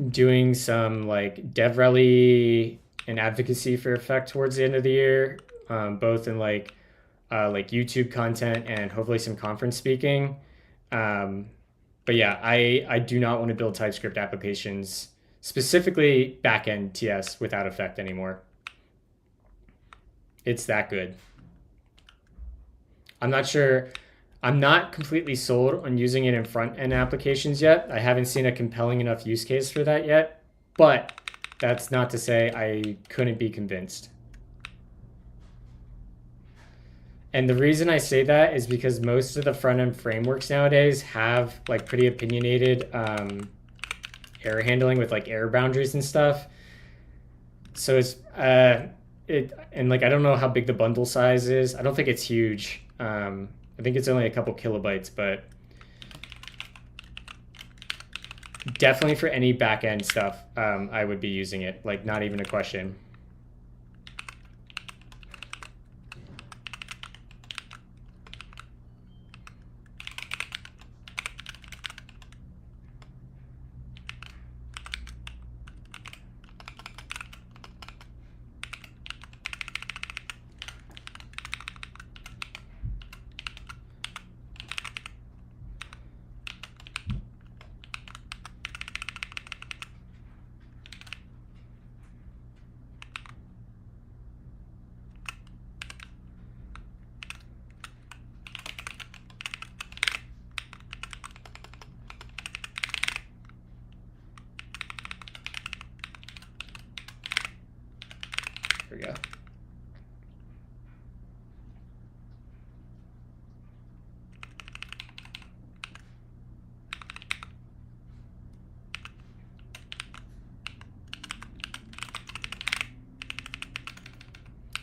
doing some like dev rally and advocacy for effect towards the end of the year, both in like YouTube content and hopefully some conference speaking. But yeah, I do not want to build TypeScript applications, specifically backend TS, without effect anymore. It's that good. I'm not sure. I'm not completely sold on using it in front-end applications yet. I haven't seen a compelling enough use case for that yet, but that's not to say I couldn't be convinced. And the reason I say that is because most of the front-end frameworks nowadays have like pretty opinionated error handling with like error boundaries and stuff. So it's and like I don't know how big the bundle size is. I don't think it's huge. I think it's only a couple kilobytes, but definitely for any back-end stuff, I would be using it. Like, not even a question. Here we go.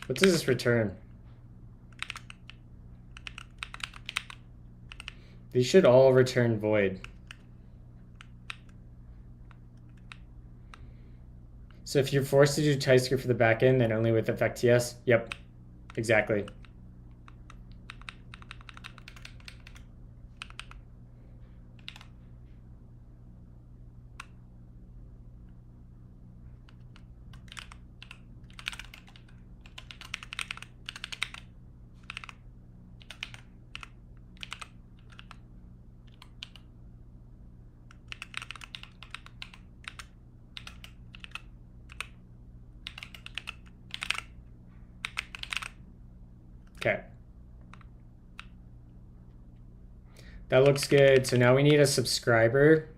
What does this return? These should all return void. So if you're forced to do TypeScript for the backend, then only with effect.ts? Yep, exactly. Okay. That looks good. So now we need a subscriber.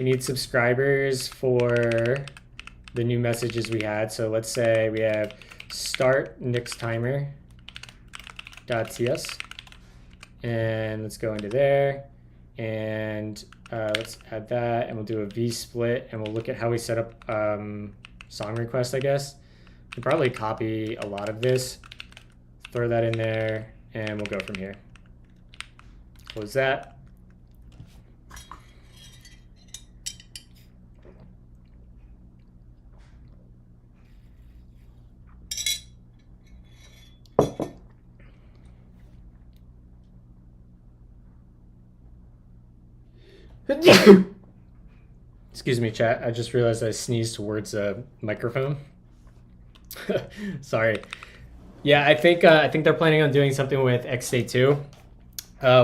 We need subscribers for the new messages we had. So let's say we have start next timer .ts, and let's go into there, and let's add that, and we'll do a v-split, and we'll look at how we set up song request, I guess. We'll probably copy a lot of this, throw that in there, and we'll go from here. Close that. Excuse me, chat. I just realized I sneezed towards a microphone. Sorry. Yeah, I think they're planning on doing something with XState 2.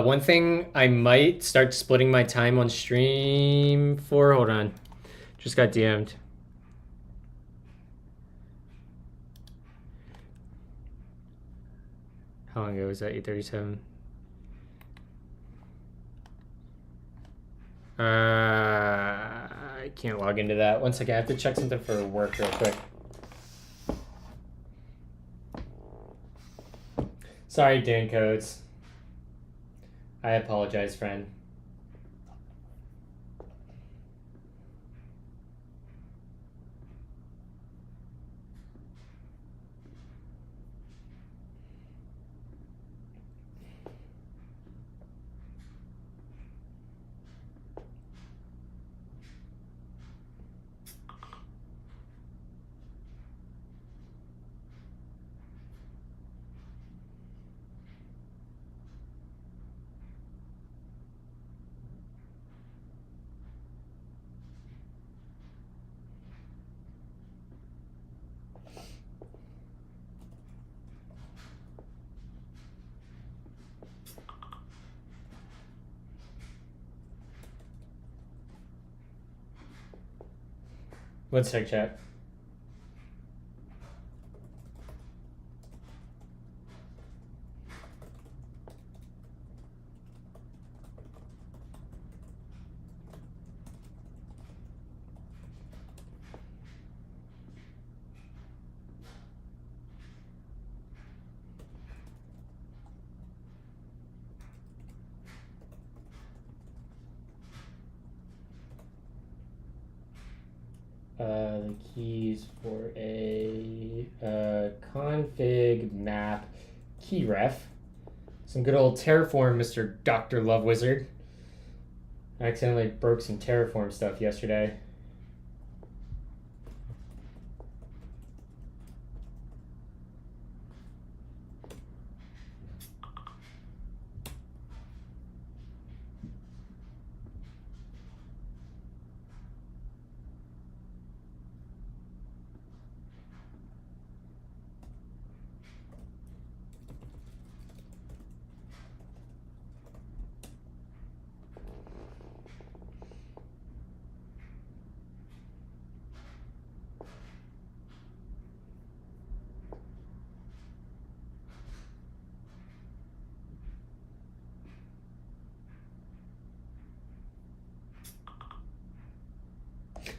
One thing I might start splitting my time on stream for. Hold on, just got DM'd. How long ago was that? 8:37. I can't log into that. One second, I have to check something for work real quick. Sorry, Dan Codes. I apologize, friend. One sec, chat. the keys for a config map key ref. Some good old Terraform, Mr. Dr. Love Wizard. I accidentally broke some Terraform stuff yesterday.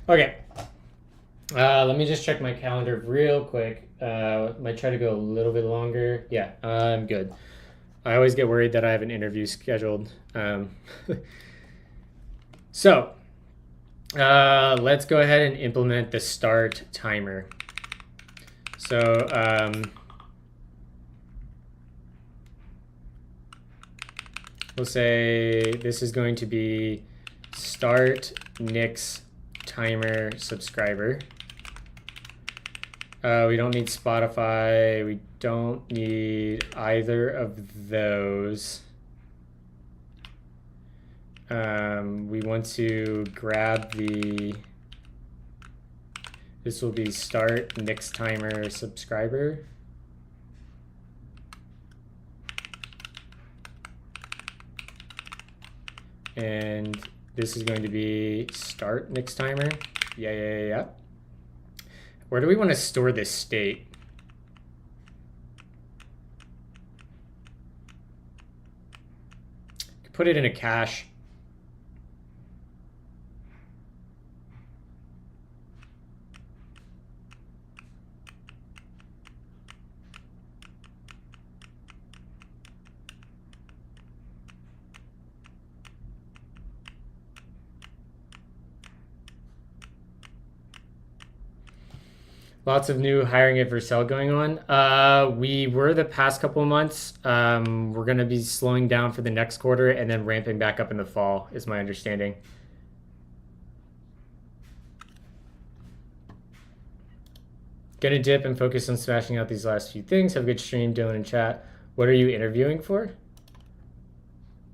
Okay. Let me just check my calendar real quick. Might try to go a little bit longer. Yeah, I'm good. I always get worried that I have an interview scheduled. So, let's go ahead and implement the start timer. So, we'll say this is going to be start Nick's timer subscriber. We don't need Spotify. We don't need either of those. We want to grab this will be start Nick's timer subscriber. And this is going to be start Nick's timer. Yeah. Where do we want to store this state? Put it in a cache. Lots of new hiring at Vercel going on. We were the past couple of months. We're going to be slowing down for the next quarter and then ramping back up in the fall, is my understanding. Gonna dip and focus on smashing out these last few things. Have a good stream, Dylan and chat. What are you interviewing for?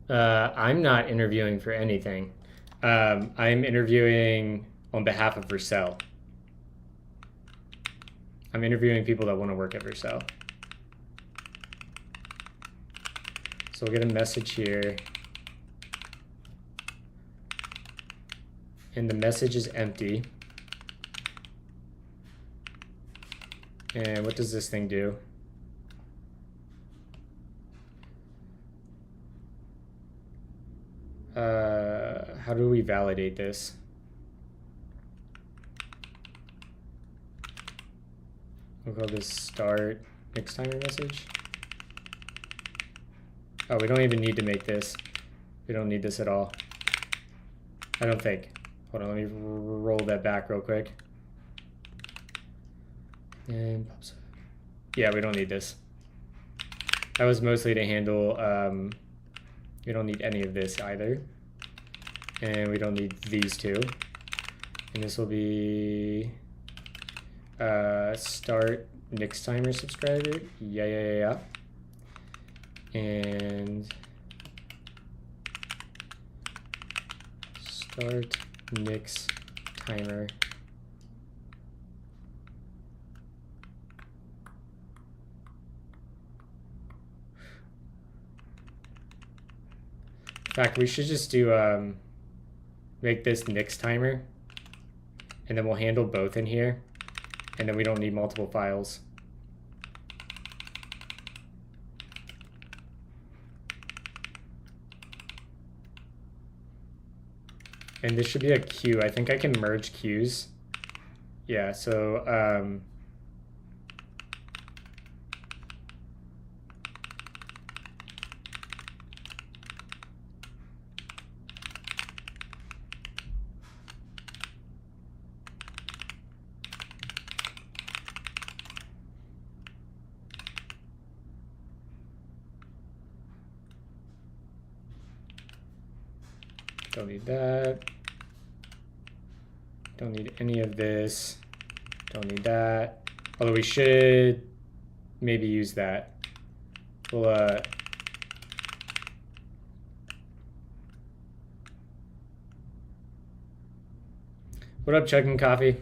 I'm not interviewing for anything. I'm interviewing on behalf of Vercel. I'm interviewing people that want to work at Vercel. So we'll get a message here. And the message is empty. And what does this thing do? How do we validate this? We'll call this start next timer message. Oh, we don't even need to make this. We don't need this at all. I don't think. Hold on, let me roll that back real quick. And yeah, we don't need this. That was mostly to handle, we don't need any of this either. And we don't need these two. And this will be start Nick's timer subscriber. Yeah. And start Nick's timer. In fact, we should just do make this Nick's timer, and then we'll handle both in here, and then we don't need multiple files. And this should be a queue. I think I can merge queues. Yeah, so Don't need that. Don't need any of this. Don't need that. Although we should maybe use that. We'll what up, Chugging Coffee?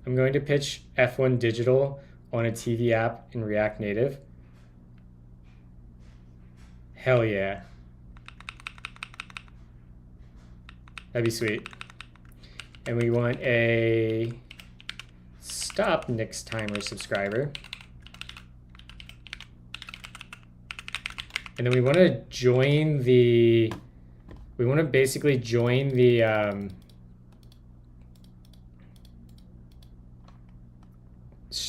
I'm going to pitch F1 Digital on a TV app in React Native. Hell yeah. That'd be sweet. And we want a stop next timer subscriber. And then we want to join the, we want to basically join the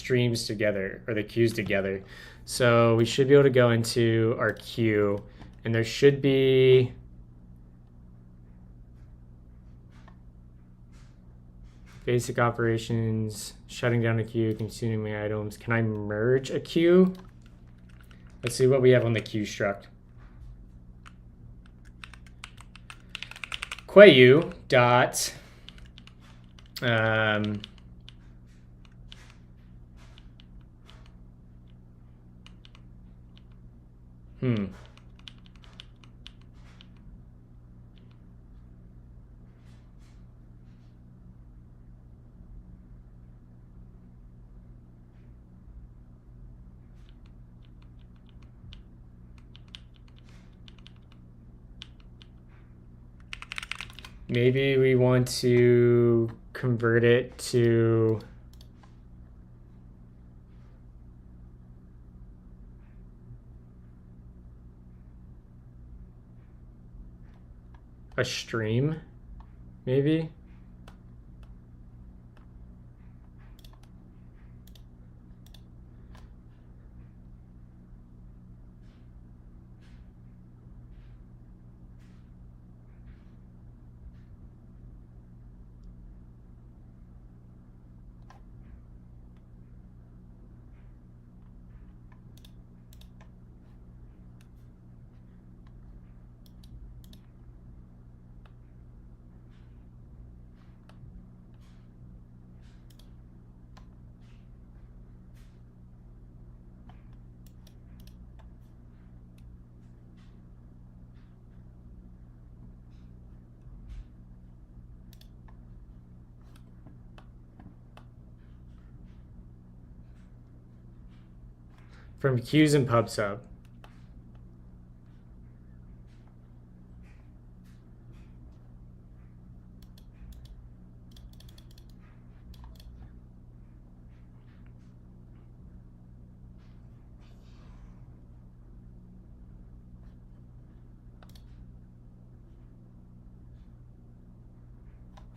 streams together, or the queues together. So we should be able to go into our queue, and there should be basic operations, shutting down a queue, consuming my items. Can I merge a queue? Let's see what we have on the queue struct. Queue dot Maybe we want to convert it to a stream, maybe. From queues and PubSub.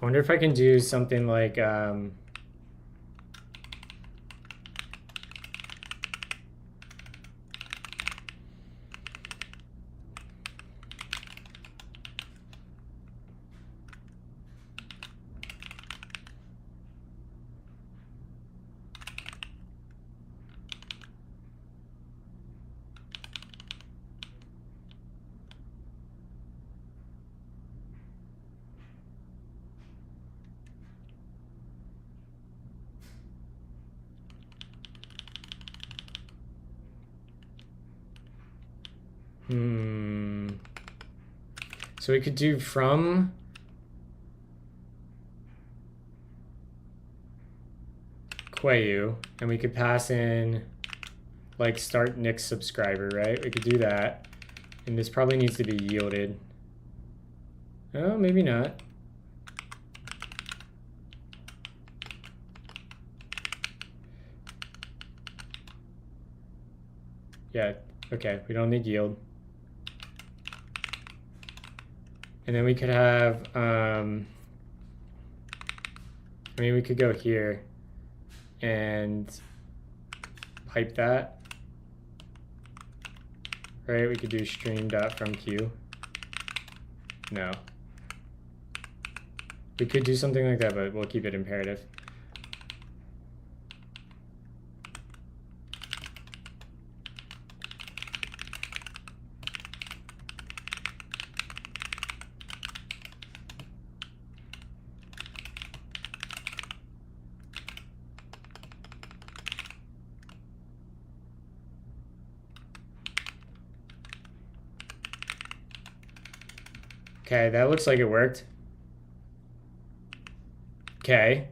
I wonder if I can do something like so we could do from Quayu, and we could pass in like start next subscriber, right? We could do that. And this probably needs to be yielded. Oh, maybe not. Yeah, Okay, we don't need yield. And then we could have, I mean, we could go here and pipe that. Right, we could do stream.fromQ. No. We could do something like that, but we'll keep it imperative. Okay, that looks like it worked. Okay.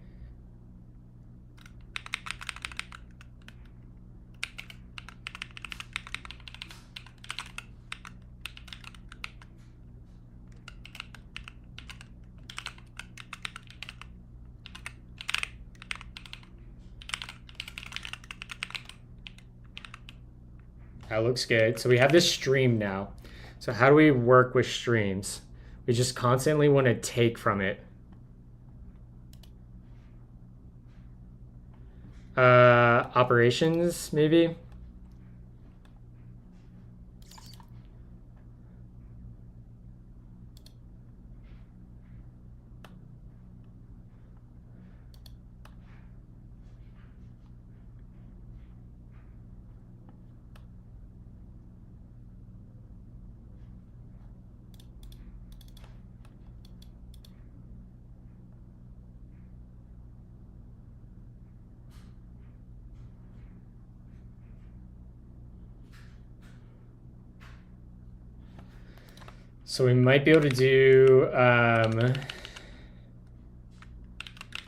That looks good. So we have this stream now. So how do we work with streams? We just constantly want to take from it. Operations, maybe? So we might be able to do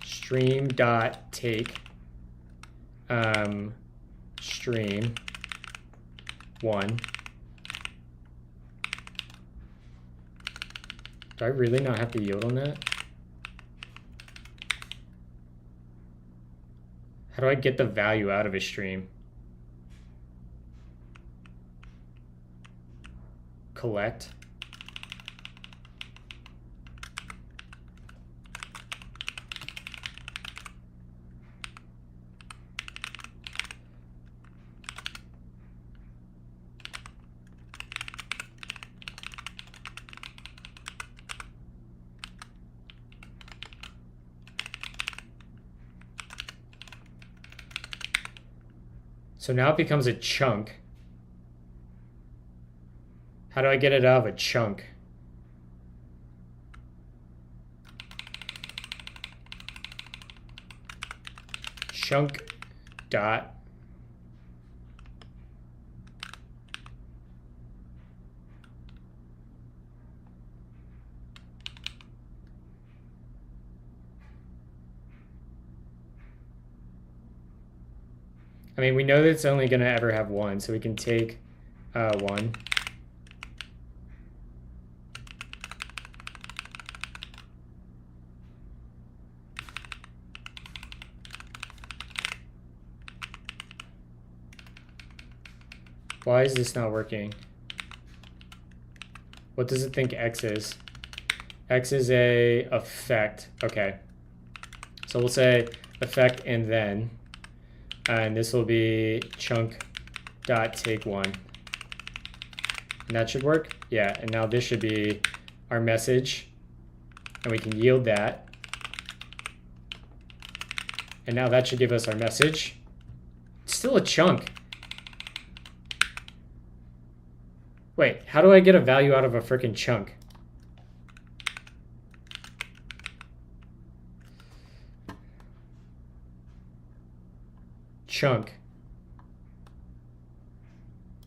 stream.take stream 1. Do I really not have the yield on that? How do I get the value out of a stream? Collect. So now it becomes a chunk. How do I get it out of a chunk? Chunk dot I mean, we know that it's only going to ever have 1, so we can take 1. Why is this not working? What does it think X is? X is a effect. Okay. So we'll say effect and then. And this will be chunk dot take 1. And that should work? Yeah, and now this should be our message. And we can yield that. And now that should give us our message. It's still a chunk. Wait, how do I get a value out of a freaking chunk? Chunk.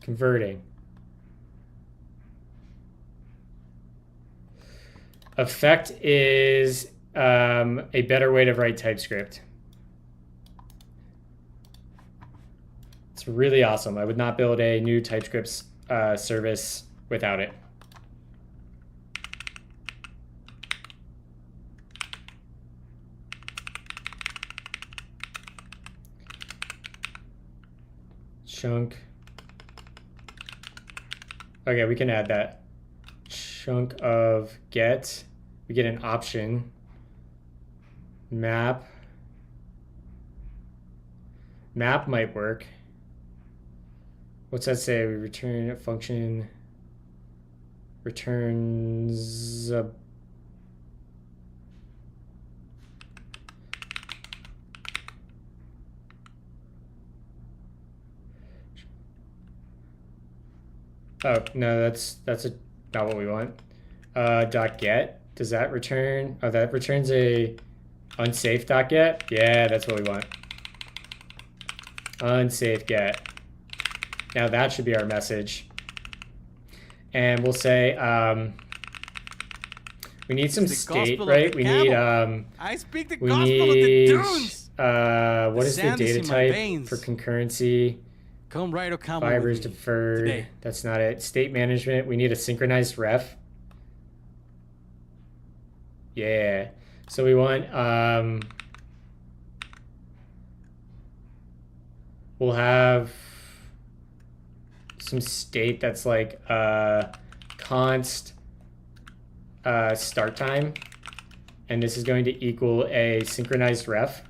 Converting. Effect is a better way to write TypeScript. It's really awesome. I would not build a new TypeScript service without it. Chunk Okay, we can add that. Chunk of get. We get an option. Map. Map might work. What's that say? We return a function. Returns a oh no, that's not what we want. Dot get. Does that return? Oh, that returns a unsafe dot get. Yeah, that's what we want. Unsafe get. Now that should be our message. And we'll say we need some state, right? We need I speak the we gospel of the need dunes. what is the sand is data in my type veins. for concurrency? Come right or come Fibers with me deferred. today. That's not it. State management. We need a synchronized ref. Yeah. So we want we'll have some state that's like const start time, and this is going to equal a synchronized ref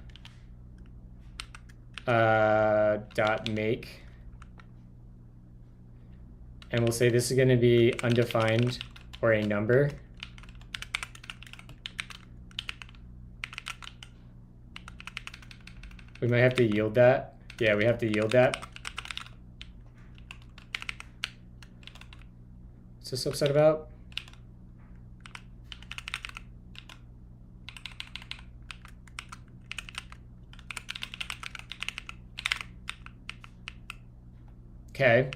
dot make, and we'll say this is going to be undefined or a number. We might have to yield that. Yeah, we have to yield that. What's this upset about? Okay.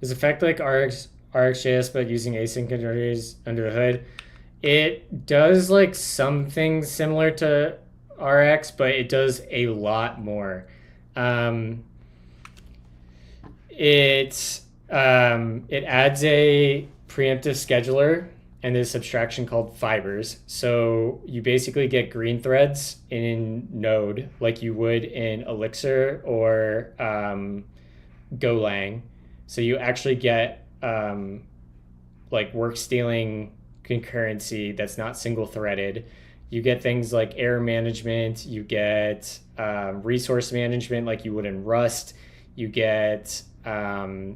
Is effect like RxJS but using async controllers under the hood? It does like some things similar to Rx, but it does a lot more. It adds a preemptive scheduler and this abstraction called fibers. So you basically get green threads in Node like you would in Elixir or Golang. So you actually get like work stealing concurrency that's not single threaded. You get things like error management. You get resource management like you would in Rust. You get a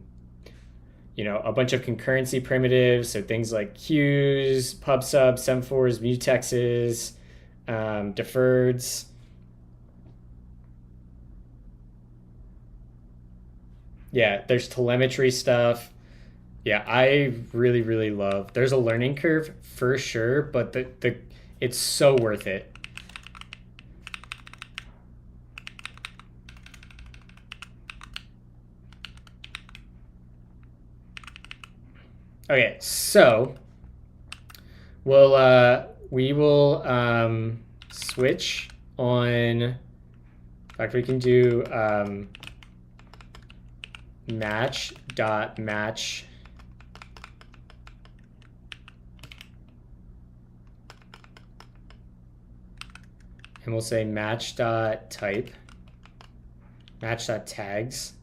bunch of concurrency primitives, so things like queues, pub subs, semphors, mutexes, deferreds. Yeah, there's telemetry stuff. Yeah, I really, really love. There's a learning curve for sure, but it's so worth it. Okay, so we will switch on. In fact, we can do match. And we'll say match.type, match.tags.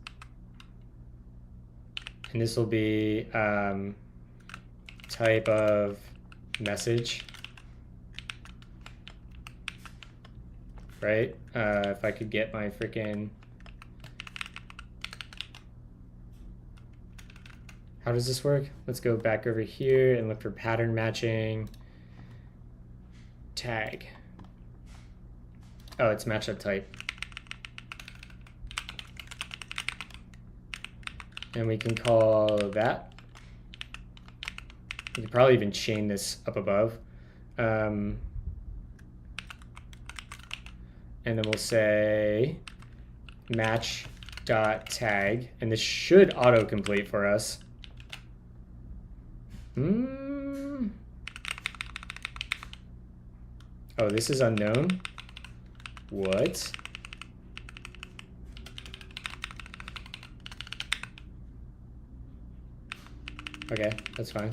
And this will be type of message, right? If I could get my freaking, how does this work? Let's go back over here and look for pattern matching tag. Oh, it's match.type. And we can call that. We could probably even chain this up above. And then we'll say match.tag, and this should autocomplete for us. Oh, this is unknown. What? Okay, that's fine.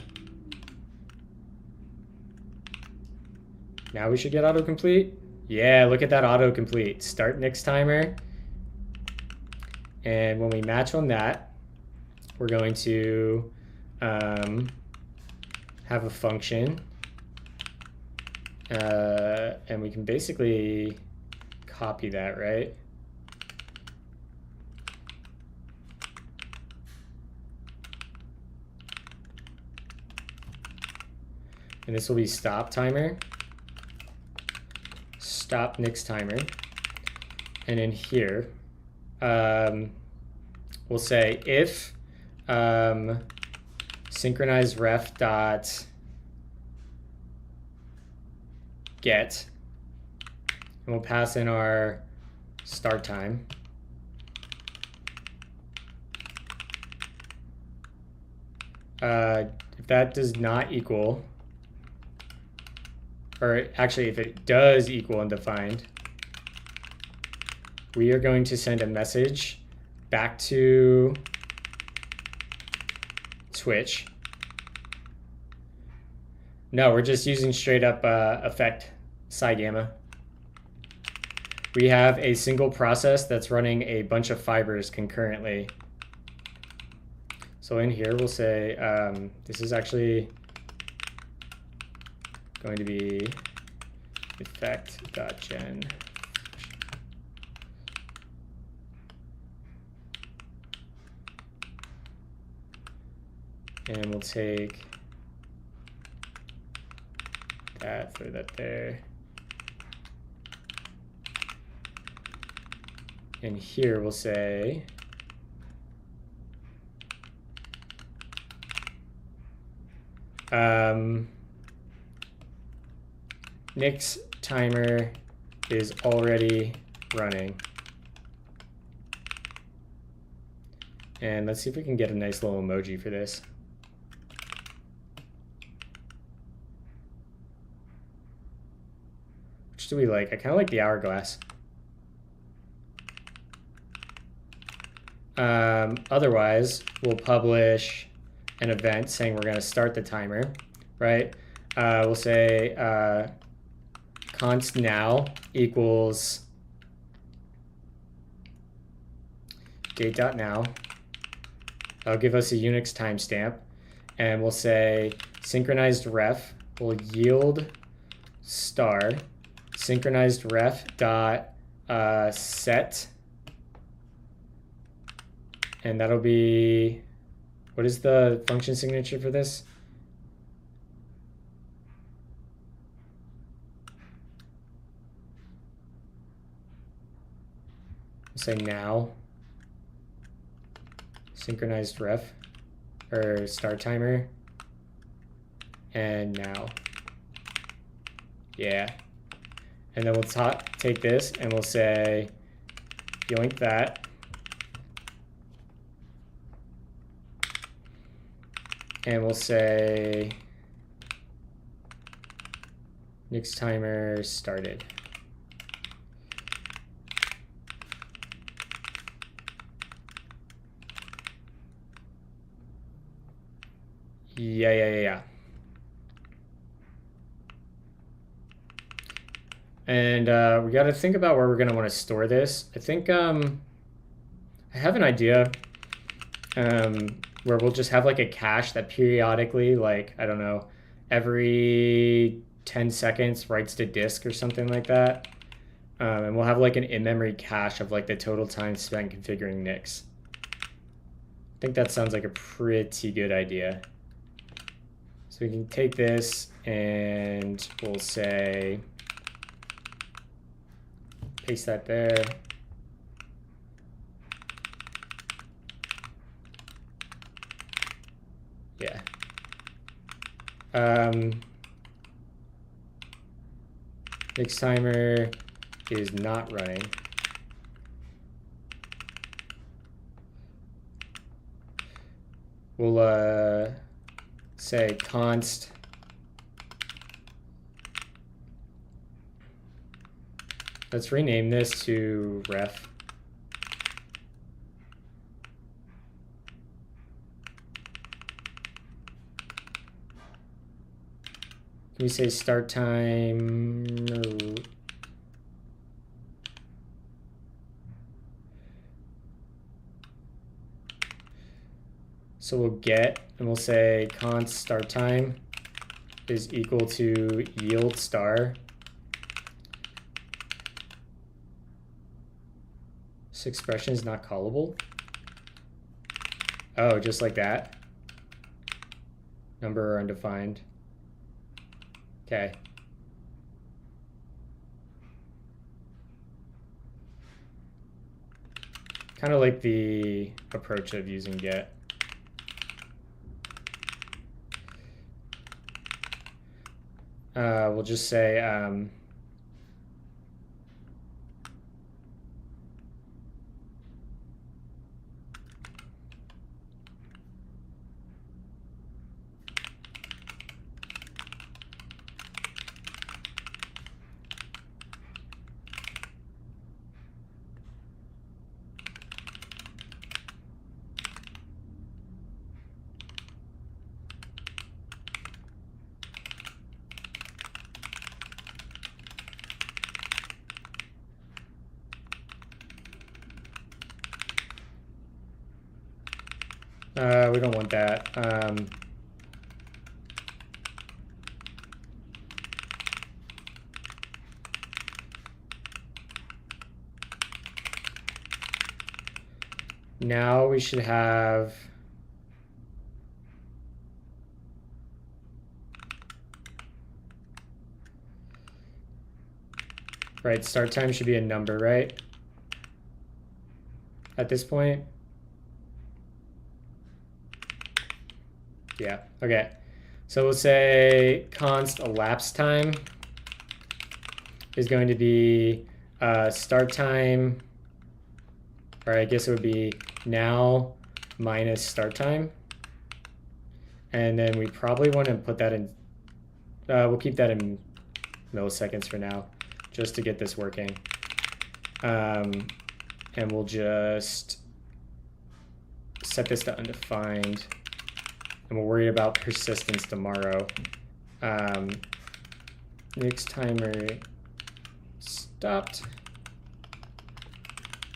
Now we should get autocomplete. Yeah, look at that autocomplete. Start next timer. And when we match on that, we're going to have a function, and we can basically copy that, right? And this will be stop timer, stop next timer, and in here, we'll say if synchronized ref dot get, and we'll pass in our start time. If that does not equal, or actually if it does equal undefined, we are going to send a message back to Twitch. No, we're just using straight up effect psi gamma. We have a single process that's running a bunch of fibers concurrently. So in here we'll say this is actually going to be effect.gen. And we'll take that, throw that there. And here we'll say Nick's timer is already running. And let's see if we can get a nice little emoji for this. Which do we like? I kind of like the hourglass. Otherwise, we'll publish an event saying we're going to start the timer, right? We'll say const now equals date.now. That'll give us a Unix timestamp. And we'll say synchronized ref will yield star synchronized ref dot set. And that'll be, what is the function signature for this? We'll say now, synchronized ref, or start timer, and now. Yeah. And then we'll take this and we'll say yoink that. And we'll say Nick's timer started. Yeah. And we got to think about where we're going to want to store this. I think I have an idea where we'll just have like a cache that periodically, like, I don't know, every 10 seconds writes to disk or something like that. And we'll have like an in-memory cache of like the total time spent configuring NICs. I think that sounds like a pretty good idea. So we can take this and we'll say, paste that there. Yeah. Nick's timer is not running. We'll say const let's rename this to ref. Can we say start time? No. So we'll get, and we'll say const start time is equal to yield star. This expression is not callable. Oh, just like that. Number or undefined. Okay. Kind of like the approach of using get. We'll just say we don't want that. Now we should have right, start time should be a number, right? At this point. Yeah, okay. So we'll say const elapsed time is going to be start time, or I guess it would be now minus start time. And then we probably want to put that in, we'll keep that in milliseconds for now, just to get this working. And we'll just set this to undefined. And we'll worry about persistence tomorrow. Next timer stopped.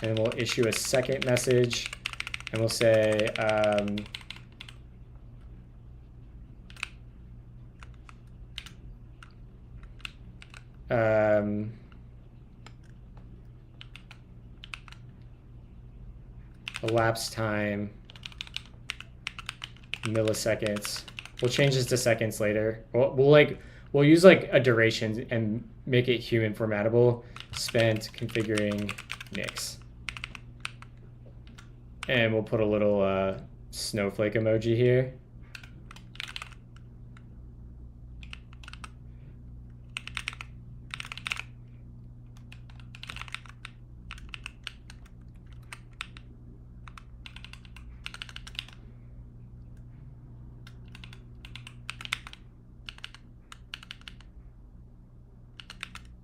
And we'll issue a second message. And we'll say, elapsed time milliseconds. We'll change this to seconds later. We'll use like a duration and make it human formatable. Spent configuring Nix. And we'll put a little snowflake emoji here.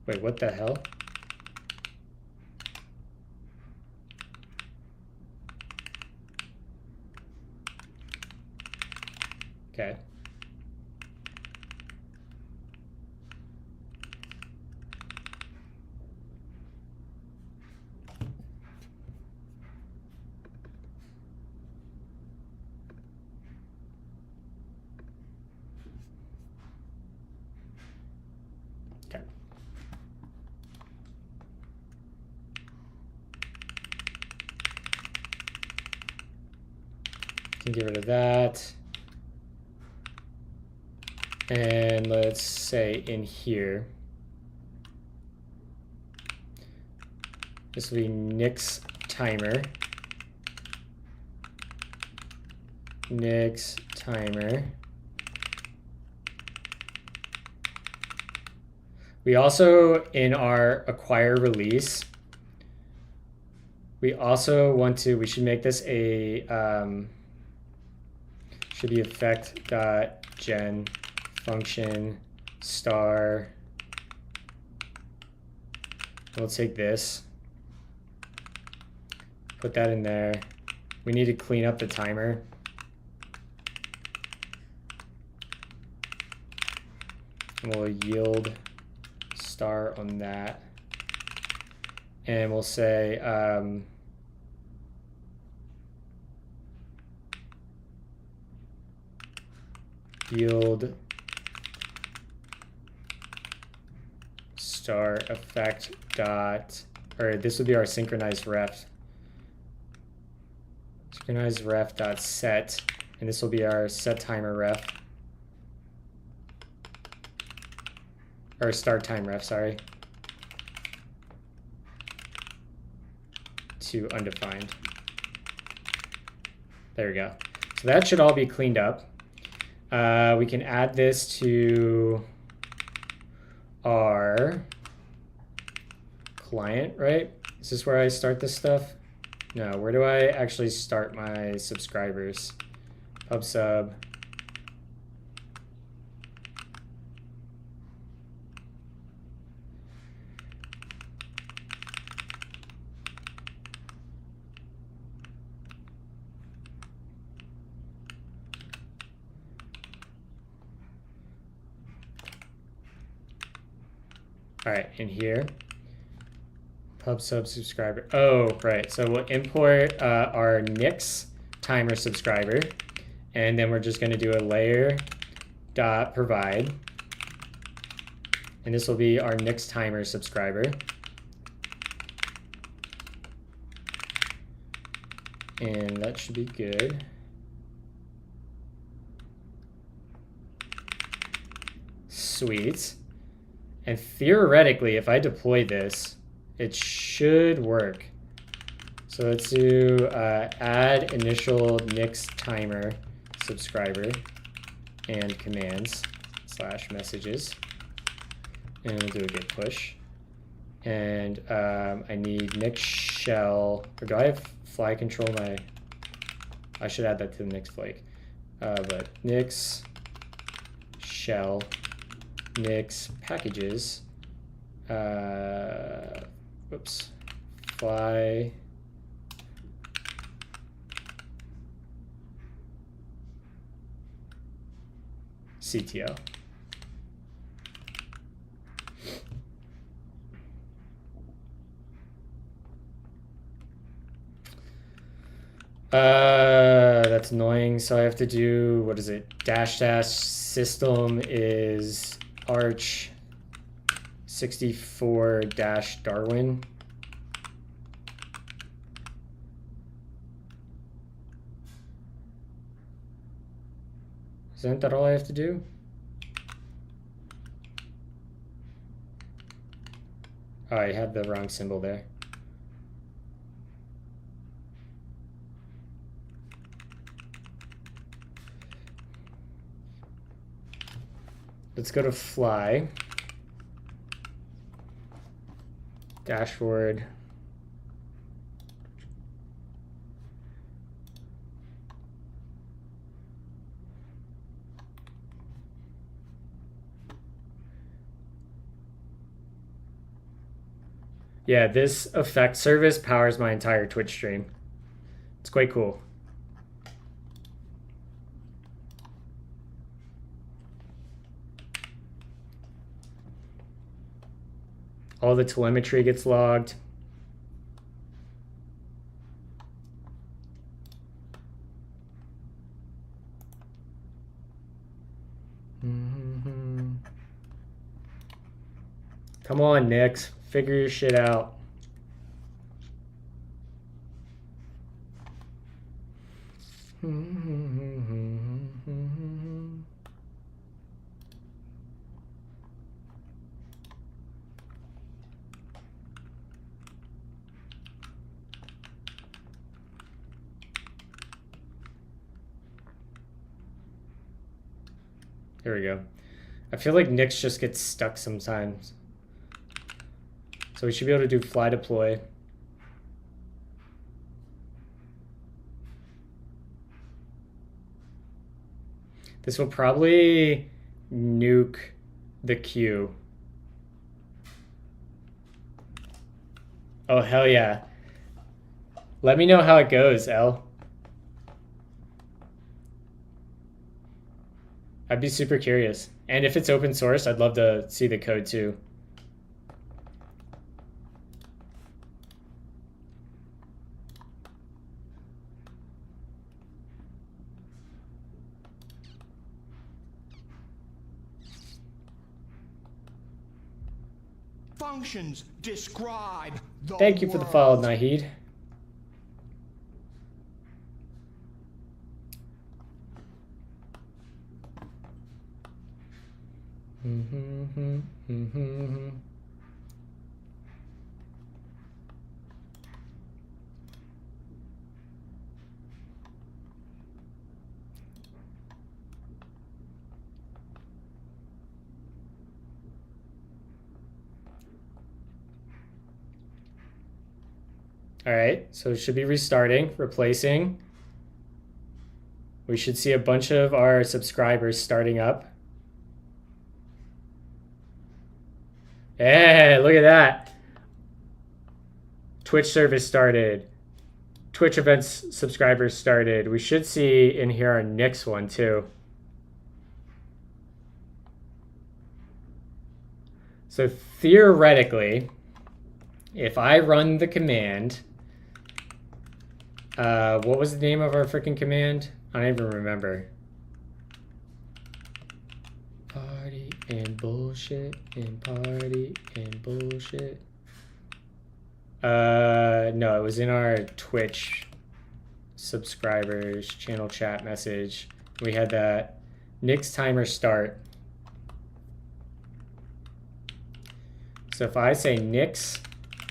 Wait, what the hell? Okay. Okay. Can get rid of that. And let's say in here, this will be Nix timer. Nix timer. We also, in our acquire release, we also want to, we should make this a, should be effect.gen function star. We'll take this, put that in there. We need to clean up the timer. And we'll yield star on that. And we'll say, field star effect dot, or this would be our synchronized ref. Synchronized ref dot set, and this will be our set timer ref. Or start time ref, sorry. To undefined. There we go. So that should all be cleaned up. We can add this to our client, right? Is this where I start this stuff? No, where do I actually start my subscribers? Pub sub. All right, in here, pub sub subscriber. Oh, right. So we'll import our Nix timer subscriber, and then we're just going to do a layer dot provide, and this will be our Nix timer subscriber. And that should be good. Sweet. And theoretically, if I deploy this, it should work. So let's do add initial Nix timer subscriber and commands / messages. And we'll do a git push. And I need Nix shell, or do I have fly control my, I should add that to the Nix flake. But Nix shell Nix packages, whoops, fly CTO. That's annoying. So I have to do, what is it? Dash system is arch 64 Darwin. Isn't that all I have to do? Oh, I had the wrong symbol there. Let's go to fly. Dashboard. Yeah, this effect service powers my entire Twitch stream. It's quite cool. All the telemetry gets logged. Come on, Nix. Figure your shit out. There we go. I feel like Nix just gets stuck sometimes. So we should be able to do fly deploy. This will probably nuke the queue. Oh, hell yeah. Let me know how it goes, El. I'd be super curious. And if it's open source, I'd love to see the code too. functions describe the Thank you for the follow, world. Nahid. All right, so it should be restarting, replacing. We should see a bunch of our subscribers starting up. Hey, look at that. Twitch service started. Twitch events subscribers started. We should see in here our next one too. So theoretically, if I run the command, what was the name of our freaking command? I don't even remember. Party and bullshit and party and bullshit. No, it was in our Twitch subscribers channel chat message. We had that Nick's timer start. So if I say Nick's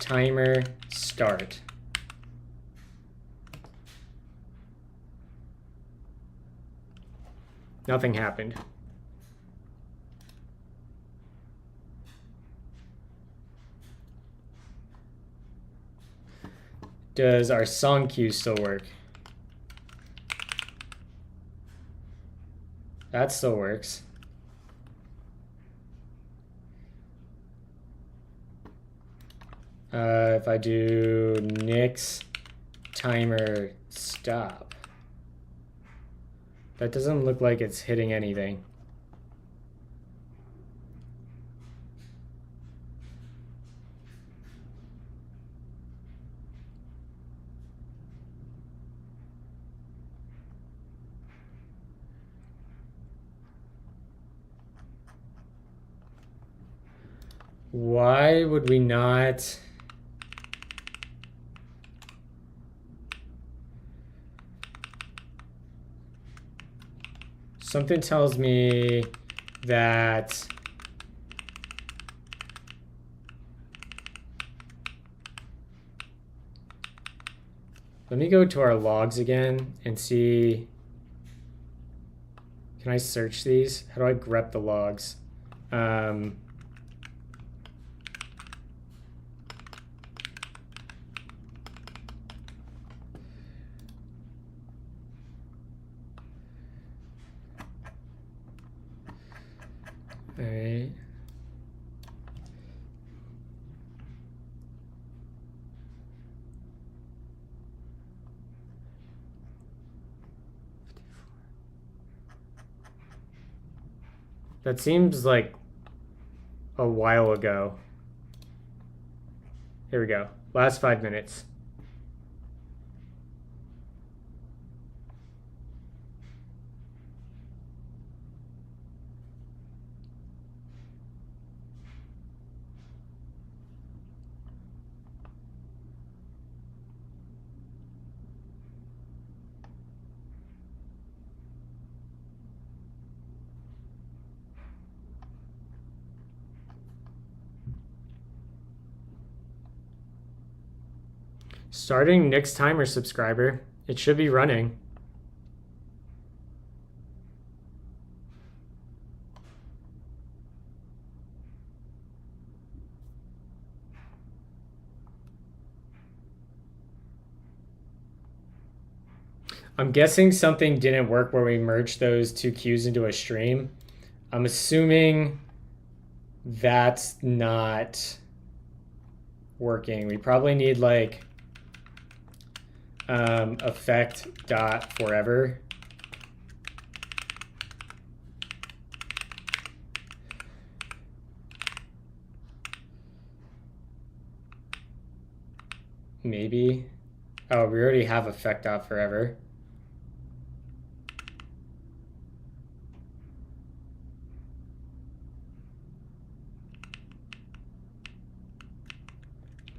timer start, nothing happened. Does our song queue still work? That still works. If I do Nick's timer stop, that doesn't look like it's hitting anything. Why would we not? Something tells me that let me go to our logs again and see. Can I search these? How do I grep the logs? All right. That seems like a while ago. Here we go. Last 5 minutes. Starting next timer, subscriber. It should be running. I'm guessing something didn't work where we merged those two queues into a stream. I'm assuming that's not working. We probably need like effect dot forever. Maybe. Oh, we already have effect dot forever.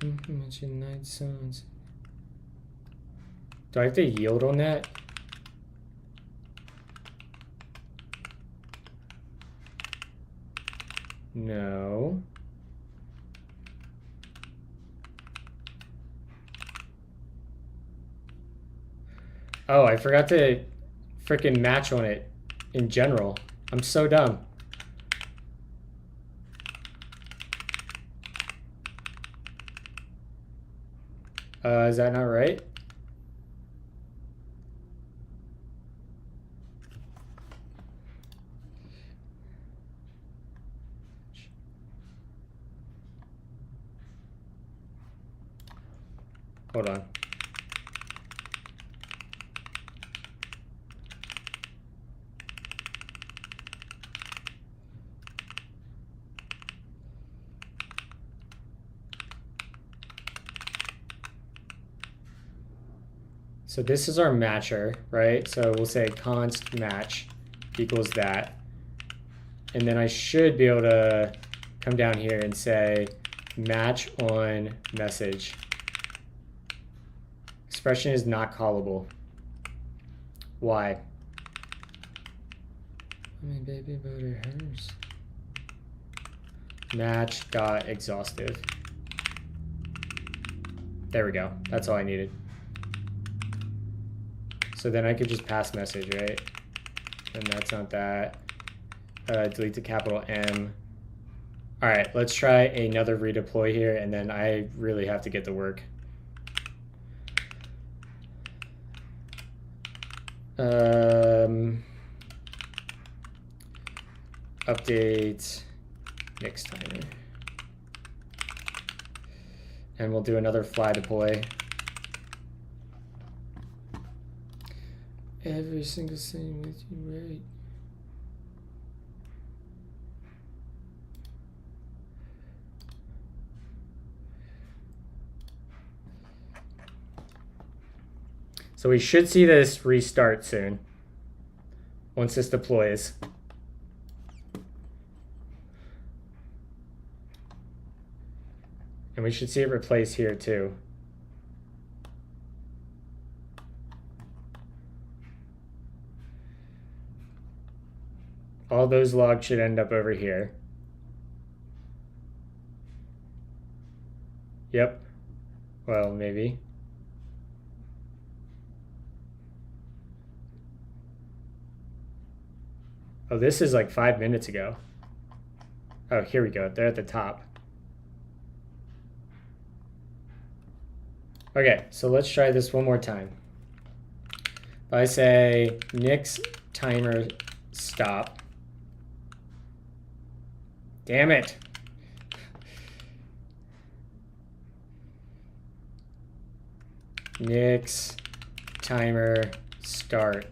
Mention night sounds. Do I have to yield on that? No. Oh, I forgot to freaking match on it in general. I'm so dumb. Is that not right? Hold on. So this is our matcher, right? So we'll say const match equals that. And then I should be able to come down here and say match on message. Expression is not callable. Why? I mean, baby butter hers. Match dot exhaustive. There we go. That's all I needed. So then I could just pass message, right? And that's not that. Delete the capital M. All right, let's try another redeploy here, and then I really have to get to work. Update mix timer. And we'll do another fly deploy. Every single thing with you, right? So we should see this restart soon once this deploys. And we should see it replace here too. All those logs should end up over here. Yep. Well, maybe. Oh, this is like 5 minutes ago. Oh, here we go. They're at the top. Okay, so let's try this one more time. If I say nix timer stop. Damn it. Nix timer start.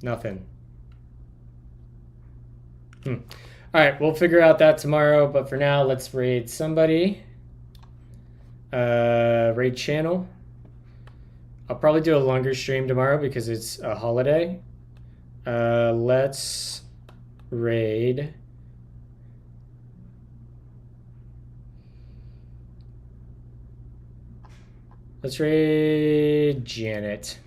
Nothing. All right, we'll figure out that tomorrow, but for now, let's raid somebody. Raid channel. I'll probably do a longer stream tomorrow because it's a holiday. Let's raid. Let's raid Janet.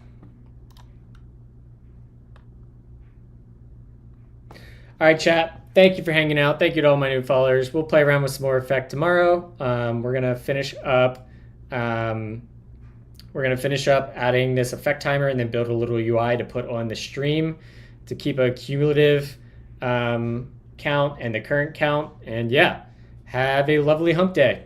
All right, chat. Thank you for hanging out. Thank you to all my new followers. We'll play around with some more effect tomorrow. We're gonna finish up. We're gonna finish up adding this effect timer and then build a little UI to put on the stream to keep a cumulative count and the current count. And yeah, have a lovely hump day.